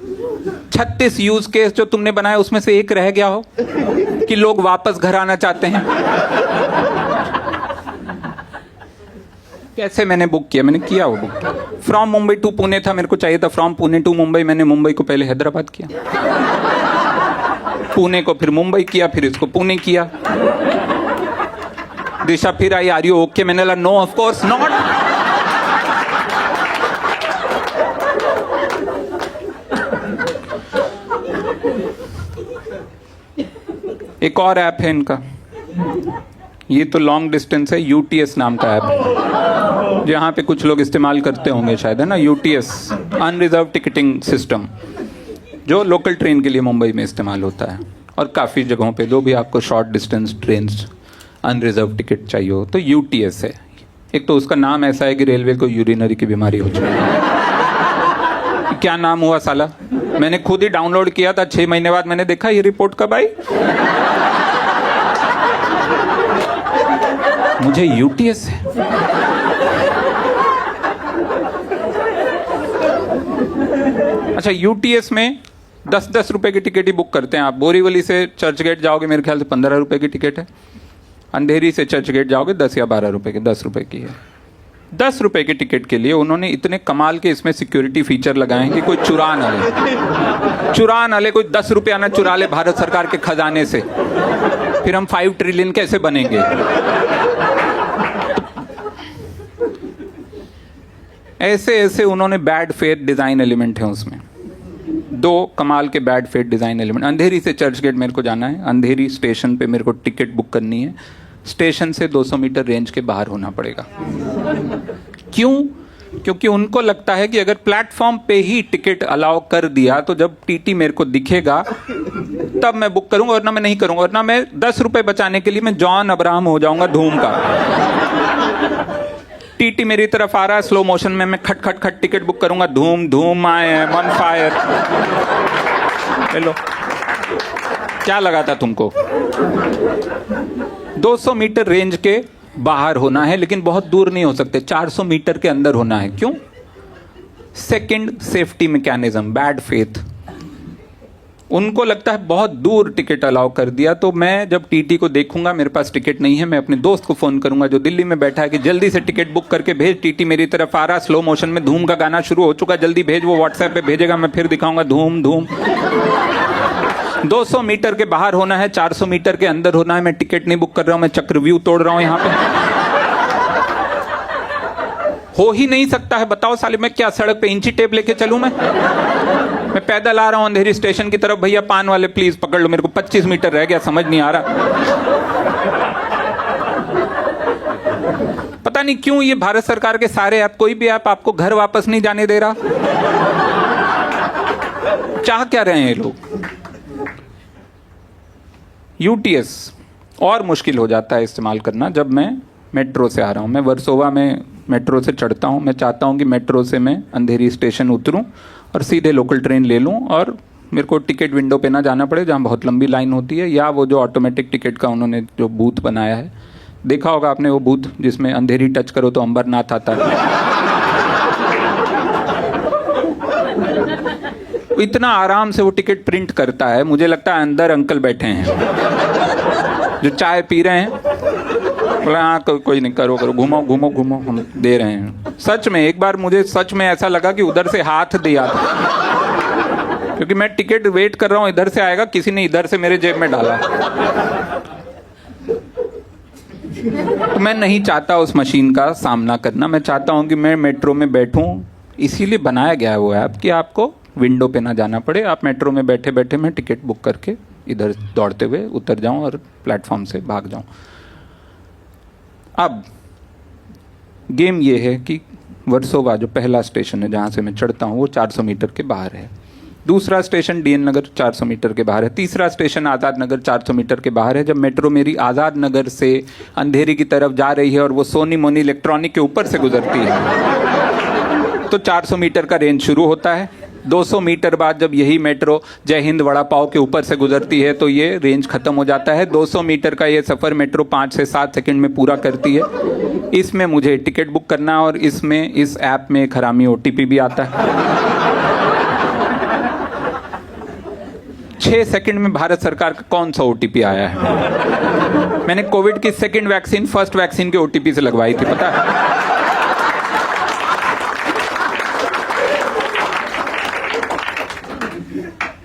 36 यूज केस जो तुमने बनाया उसमें से एक रह गया हो कि लोग वापस घर आना चाहते हैं। कैसे मैंने बुक किया, मैंने किया वो book. From Mumbai to Pune था, मेरे को चाहिए था फ्रॉम पुणे टू मुंबई। मैंने मुंबई को पहले हैदराबाद किया, पुणे को फिर मुंबई किया, फिर इसको पुणे किया। दिशा फिर आई, आर यू ओके? मैंने बोला नो ऑफ कोर्स नॉट। एक और ऐप है इनका, ये तो लॉन्ग डिस्टेंस है, यूटीएस नाम का ऐप है, जहाँ पे कुछ लोग इस्तेमाल करते होंगे शायद, है ना? यूटीएस, अनरिजर्व टिकटिंग सिस्टम, जो लोकल ट्रेन के लिए मुंबई में इस्तेमाल होता है और काफ़ी जगहों पे, जो भी आपको short distance train unreserved ticket चाहिए हो तो यूटीएस है। एक तो उसका नाम ऐसा है कि रेलवे को यूरिनरी की बीमारी हो जाए। क्या नाम हुआ साला? मैंने खुद ही डाउनलोड किया था, 6 महीने बाद मैंने देखा ये रिपोर्ट कब आई। मुझे यूटीएस है। अच्छा, यूटीएस में 10-10 रुपए की टिकट ही बुक करते हैं आप। बोरीवली से चर्चगेट जाओगे मेरे ख्याल से 15 रुपए की टिकट है, अंधेरी से चर्चगेट जाओगे 10 या 12 रुपए की, 10 रुपए की है। 10 रुपए की टिकट के लिए उन्होंने इतने कमाल के इसमें सिक्योरिटी फीचर लगाए हैं कि कोई चुरा ना ले, कोई 10 रुपया ना चुरा ले भारत सरकार के खजाने से। फिर हम 5 ट्रिलियन कैसे बनेंगे? ऐसे ऐसे उन्होंने बैड फेथ डिजाइन एलिमेंट है उसमें, 2 कमाल के बैड फेथ डिजाइन एलिमेंट। अंधेरी से चर्चगेट मेरे को जाना है, अंधेरी स्टेशन पे मेरे को टिकट बुक करनी है, स्टेशन से 200 मीटर रेंज के बाहर होना पड़ेगा। क्यों? क्योंकि उनको लगता है कि अगर प्लेटफॉर्म पे ही टिकट अलाउ कर दिया तो जब टीटी मेरे को दिखेगा तब मैं बुक करूंगा, वरना मैं नहीं करूंगा। वरना मैं 10 रुपए बचाने के लिए मैं जॉन अब्राहम हो जाऊंगा धूम का। टीटी मेरी तरफ आ रहा है स्लो मोशन में, मैं खट खट खट टिकट बुक करूंगा, धूम धूम आए ऑन फायर। हेलो, क्या लगा था तुमको? 200 मीटर रेंज के बाहर होना है, लेकिन बहुत दूर नहीं हो सकते, 400 मीटर के अंदर होना है। क्यों? Second safety mechanism, bad faith. उनको लगता है बहुत दूर टिकट अलाउ कर दिया तो मैं जब टीटी को देखूंगा मेरे पास टिकट नहीं है, मैं अपने दोस्त को फोन करूंगा जो दिल्ली में बैठा है कि जल्दी से टिकट बुक करके भेज, टीटी मेरी तरफ आ रहा, स्लो मोशन में धूम का गाना शुरू हो चुका, जल्दी भेज। वो व्हाट्सएप पे भेजेगा, मैं फिर दिखाऊंगा धूम धूम। 200 मीटर के बाहर होना है, 400 मीटर के अंदर होना है, मैं टिकट नहीं बुक कर रहा हूं, मैं चक्रव्यूह तोड़ रहा हूं यहाँ पे। हो ही नहीं सकता है, बताओ साले, मैं क्या सड़क पे इंची टेप लेके चलूं? मैं पैदल आ रहा हूं अंधेरी स्टेशन की तरफ, भैया पान वाले प्लीज पकड़ लो मेरे को, 25 मीटर रह गया, समझ नहीं आ रहा। पता नहीं क्यों ये भारत सरकार के सारे ऐप, कोई भी ऐप आपको घर वापस नहीं जाने दे रहा। चाह क्या रहे हैं ये लोग? यूटीएस और मुश्किल हो जाता है इस्तेमाल करना जब मैं मेट्रो से आ रहा हूँ। मैं वर्सोवा में मेट्रो से चढ़ता हूँ, मैं चाहता हूँ कि मेट्रो से मैं अंधेरी स्टेशन उतरूँ और सीधे लोकल ट्रेन ले लूँ और मेरे को टिकट विंडो पे ना जाना पड़े जहाँ बहुत लंबी लाइन होती है, या वो जो ऑटोमेटिक टिकट का उन्होंने जो बूथ बनाया है, देखा होगा आपने वो बूथ जिसमें अंधेरी टच करो तो अंबरनाथ आता है। इतना आराम से वो टिकट प्रिंट करता है, मुझे लगता है अंदर अंकल बैठे हैं जो चाय पी रहे हैं, बोला हाँ कोई नहीं, करो करो, घूमो घूमो घूमो, हम दे रहे हैं। सच में एक बार मुझे सच में ऐसा लगा कि उधर से हाथ दिया था, क्योंकि मैं टिकट वेट कर रहा हूँ इधर से आएगा, किसी ने इधर से मेरे जेब में डाला। तो मैं नहीं चाहता उस मशीन का सामना करना, मैं चाहता हूँ कि मैं मेट्रो में बैठूं। इसीलिए बनाया गया है वो ऐप कि आपको विंडो पे ना जाना पड़े, आप मेट्रो में बैठे बैठे मैं टिकट बुक करके इधर दौड़ते हुए उतर जाऊं और प्लेटफॉर्म से भाग जाऊं। अब गेम ये है कि वर्सोवा जो पहला स्टेशन है जहाँ से मैं चढ़ता हूँ वो 400 मीटर के बाहर है, दूसरा स्टेशन डीएन नगर 400 मीटर के बाहर है, तीसरा स्टेशन आज़ाद नगर 400 मीटर के बाहर है। जब मेट्रो मेरी आज़ाद नगर से अंधेरी की तरफ जा रही है और वो सोनी मोनी इलेक्ट्रॉनिक के ऊपर से गुजरती है तो 400 मीटर का रेंज शुरू होता है। 200 मीटर बाद जब यही मेट्रो जय हिंद वड़ा पाव के ऊपर से गुजरती है तो ये रेंज खत्म हो जाता है। 200 मीटर का ये सफ़र मेट्रो 5 से 7 सेकंड में पूरा करती है। इसमें मुझे टिकट बुक करना और इसमें इस ऐप में एक हरामी ओटीपी भी आता है। 6 सेकंड में भारत सरकार का कौन सा ओटीपी आया है? मैंने कोविड की सेकंड वैक्सीन फर्स्ट वैक्सीन के ओटीपी से लगवाई थी, पता है?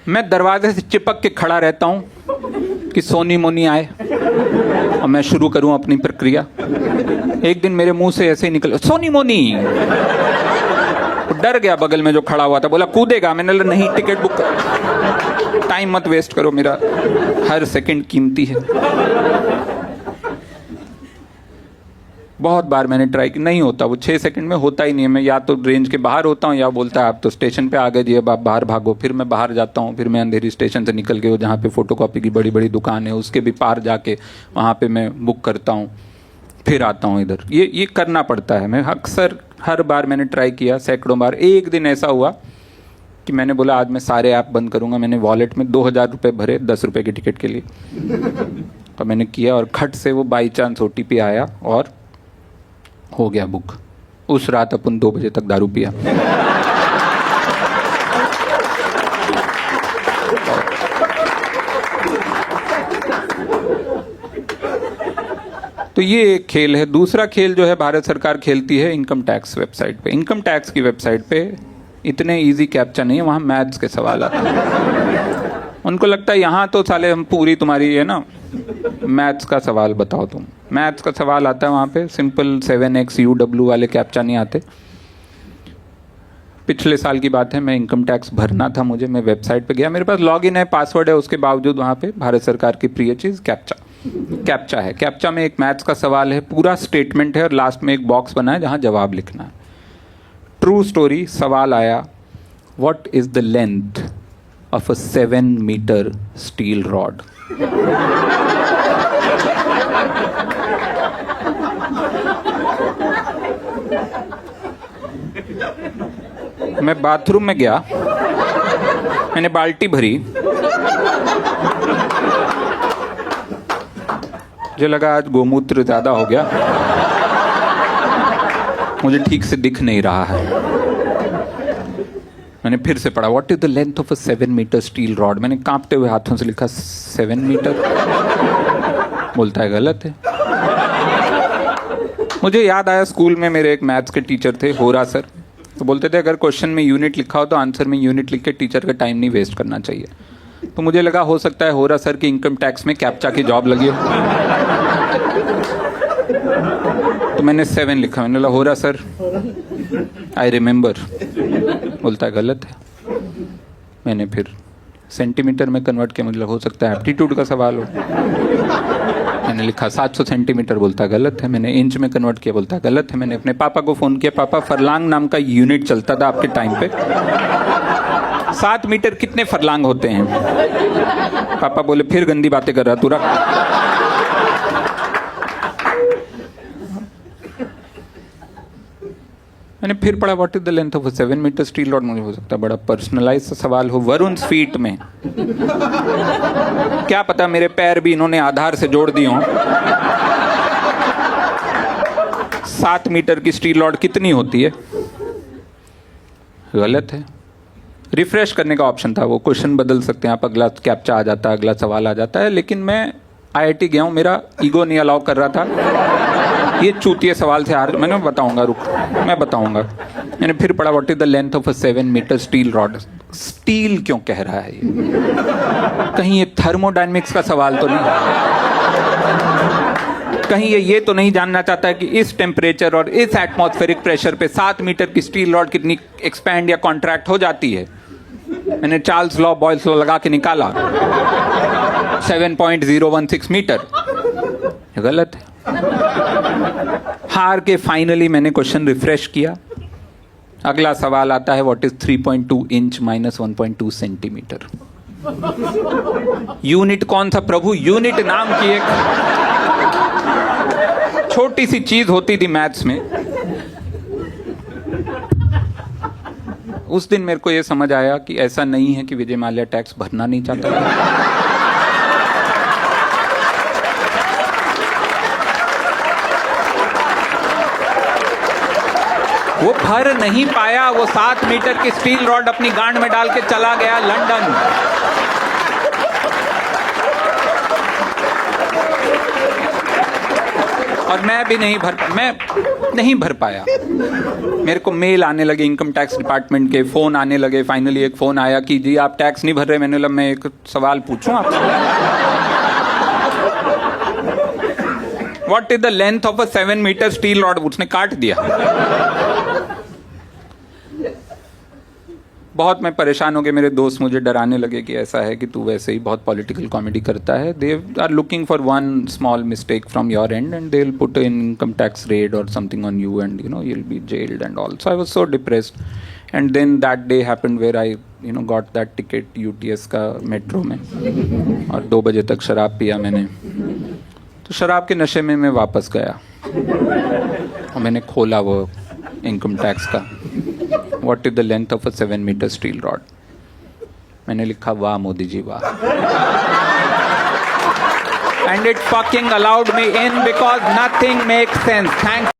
मैं दरवाजे से चिपक के खड़ा रहता हूं कि सोनी मोनी आए और अब मैं शुरू करूं अपनी प्रक्रिया। एक दिन मेरे मुंह से ऐसे ही निकल, सोनी मोनी। डर गया, बगल में जो खड़ा हुआ था बोला कूदेगा। मैंने बोला नहीं, टिकट बुक कर, टाइम मत वेस्ट करो, मेरा हर सेकंड कीमती है। बहुत बार मैंने ट्राई की, नहीं होता, वो 6 सेकंड में होता ही नहीं है। मैं या तो रेंज के बाहर होता हूँ या बोलता है आप तो स्टेशन पे आ गए जी, अब आप बाहर भागो। फिर मैं बाहर जाता हूँ, फिर मैं अंधेरी स्टेशन से निकल के जहाँ पे फोटोकॉपी की बड़ी बड़ी दुकान है उसके भी पार जाके वहाँ पे मैं बुक करता हूँ, फिर आता हूँ इधर। ये करना पड़ता है। मैं अक्सर हर बार मैंने ट्राई किया, सैकड़ों बार। एक दिन ऐसा हुआ कि मैंने बोला आज मैं सारे ऐप बंद करूँगा। मैंने वॉलेट में 2000 रुपये भरे 10 रुपये की टिकट के लिए। तो मैंने किया और खट से वो बाई चांस OTP आया और हो गया बुक। उस रात अपन 2 बजे तक दारू पिया। तो ये एक खेल है। दूसरा खेल जो है भारत सरकार खेलती है इनकम टैक्स वेबसाइट पे। इनकम टैक्स की वेबसाइट पे इतने इजी कैप्चा नहीं है, वहाँ मैथ्स के सवाल आते हैं। उनको लगता है यहाँ तो साले हम पूरी तुम्हारी है ना, मैथ्स का सवाल बताओ तुम। मैथ्स का सवाल आता है वहाँ पे, सिंपल 7x UW वाले कैप्चा नहीं आते। पिछले साल की बात है, मैं इनकम टैक्स भरना था मुझे, मैं वेबसाइट पे गया, मेरे पास लॉगिन है, पासवर्ड है, उसके बावजूद वहाँ पे भारत सरकार की प्रिय चीज़ कैप्चा है। कैप्चा में एक मैथ्स का सवाल है, पूरा स्टेटमेंट है और लास्ट में एक बॉक्स बना है जहाँ जवाब लिखना है। ट्रू स्टोरी, सवाल आया, what is the length of a 7 metre steel rod? मैं बाथरूम में गया, मैंने बाल्टी भरी, मुझे लगा आज गोमूत्र ज्यादा हो गया, मुझे ठीक से दिख नहीं रहा है। मैंने फिर से पढ़ा, what is the length of a 7 metre steel rod. मैंने कांपते हुए हाथों से लिखा 7 मीटर। बोलता है गलत है। मुझे याद आया स्कूल में मेरे एक मैथ्स के टीचर थे, होरा सर। तो बोलते थे अगर क्वेश्चन में यूनिट लिखा हो तो आंसर में यूनिट लिख के टीचर का टाइम नहीं वेस्ट करना चाहिए। तो मुझे लगा हो सकता है होरा सर की इनकम टैक्स में कैप्चा की जॉब लगी हो। तो मैंने 7 लिखा। मैंने बोला होरा सर आई रिमेम्बर। बोलता है गलत है। मैंने फिर सेंटीमीटर में कन्वर्ट किया, मुझे हो सकता है एप्टीट्यूड का सवाल हो। मैंने लिखा 700 सेंटीमीटर। बोलता है गलत है। मैंने इंच में कन्वर्ट किया। बोलता है गलत है। मैंने अपने पापा को फोन किया, पापा फरलांग नाम का यूनिट चलता था आपके टाइम पे, 7 मीटर कितने फरलांग होते हैं? पापा बोले फिर गंदी बातें कर रहा तू, रख। मैंने फिर पढ़ा what is the length of a 7 metre steel rod. मुझे हो सकता है बड़ा पर्सनलाइज सवाल हो, वरुण फीट में। क्या पता मेरे पैर भी इन्होंने आधार से जोड़ दिए हों। 7 मीटर की स्टील रॉड कितनी होती है? गलत है। रिफ्रेश करने का ऑप्शन था, वो क्वेश्चन बदल सकते हैं आप, अगला कैप्चा आ जाता है, अगला सवाल आ जाता है। लेकिन मैं IIT गया हूँ, मेरा ईगो नहीं अलाउ कर रहा था। ये चूतिए सवाल से हार, मैंने बताऊंगा, रुक मैं बताऊंगा। मैंने फिर पढ़ा what is the length of a 7 metre steel rod. Steel क्यों कह रहा है ये? कहीं ये थर्मोडायनेमिक्स का सवाल तो नहीं? कहीं ये तो नहीं जानना चाहता है कि इस टेम्परेचर और इस एटमॉस्फेरिक प्रेशर पे 7 मीटर की स्टील रॉड कितनी एक्सपैंड या कॉन्ट्रैक्ट हो जाती है? मैंने चार्ल्स लॉ, बॉयल्स लॉ लगा के निकाला, 7.016 मीटर। गलत है। हार के फाइनली मैंने क्वेश्चन रिफ्रेश किया। अगला सवाल आता है what is 3.2 inch minus 1.2 centimetre. Unit कौन सा प्रभु? यूनिट नाम की एक छोटी सी चीज होती थी मैथ्स में। उस दिन मेरे को यह समझ आया कि ऐसा नहीं है कि विजय माल्या टैक्स भरना नहीं चाहता। वो भर नहीं पाया। वो 7 मीटर की स्टील रॉड अपनी गांड में डाल के चला गया लंदन। और मैं भी नहीं भर पाया। मेरे को मेल आने लगे इनकम टैक्स डिपार्टमेंट के, फोन आने लगे। फाइनली एक फोन आया कि जी आप टैक्स नहीं भर रहे। मैंने बोला मैं एक सवाल पूछूं आपसे? What is the length of a 7 metre steel rod? उसने काट दिया। बहुत मैं परेशान हो गया, मेरे दोस्त मुझे डराने लगे कि ऐसा है कि तू वैसे ही बहुत पॉलिटिकल कॉमेडी करता है। They are looking for one small mistake from your end and they will put in income tax raid और something on you and you know you will be jailed and all. So I was so depressed and then that day happened where I got that ticket UTS का metro में और 2 बजे तक शराब पिया मैंने। तो शराब के नशे में मैं वापस गया और मैंने खोला वो इनकम टैक्स का, what is the length of a 7 metre steel rod. मैंने लिखा वाह मोदी जी वाह, and it fucking allowed me in because nothing makes sense. Thanks.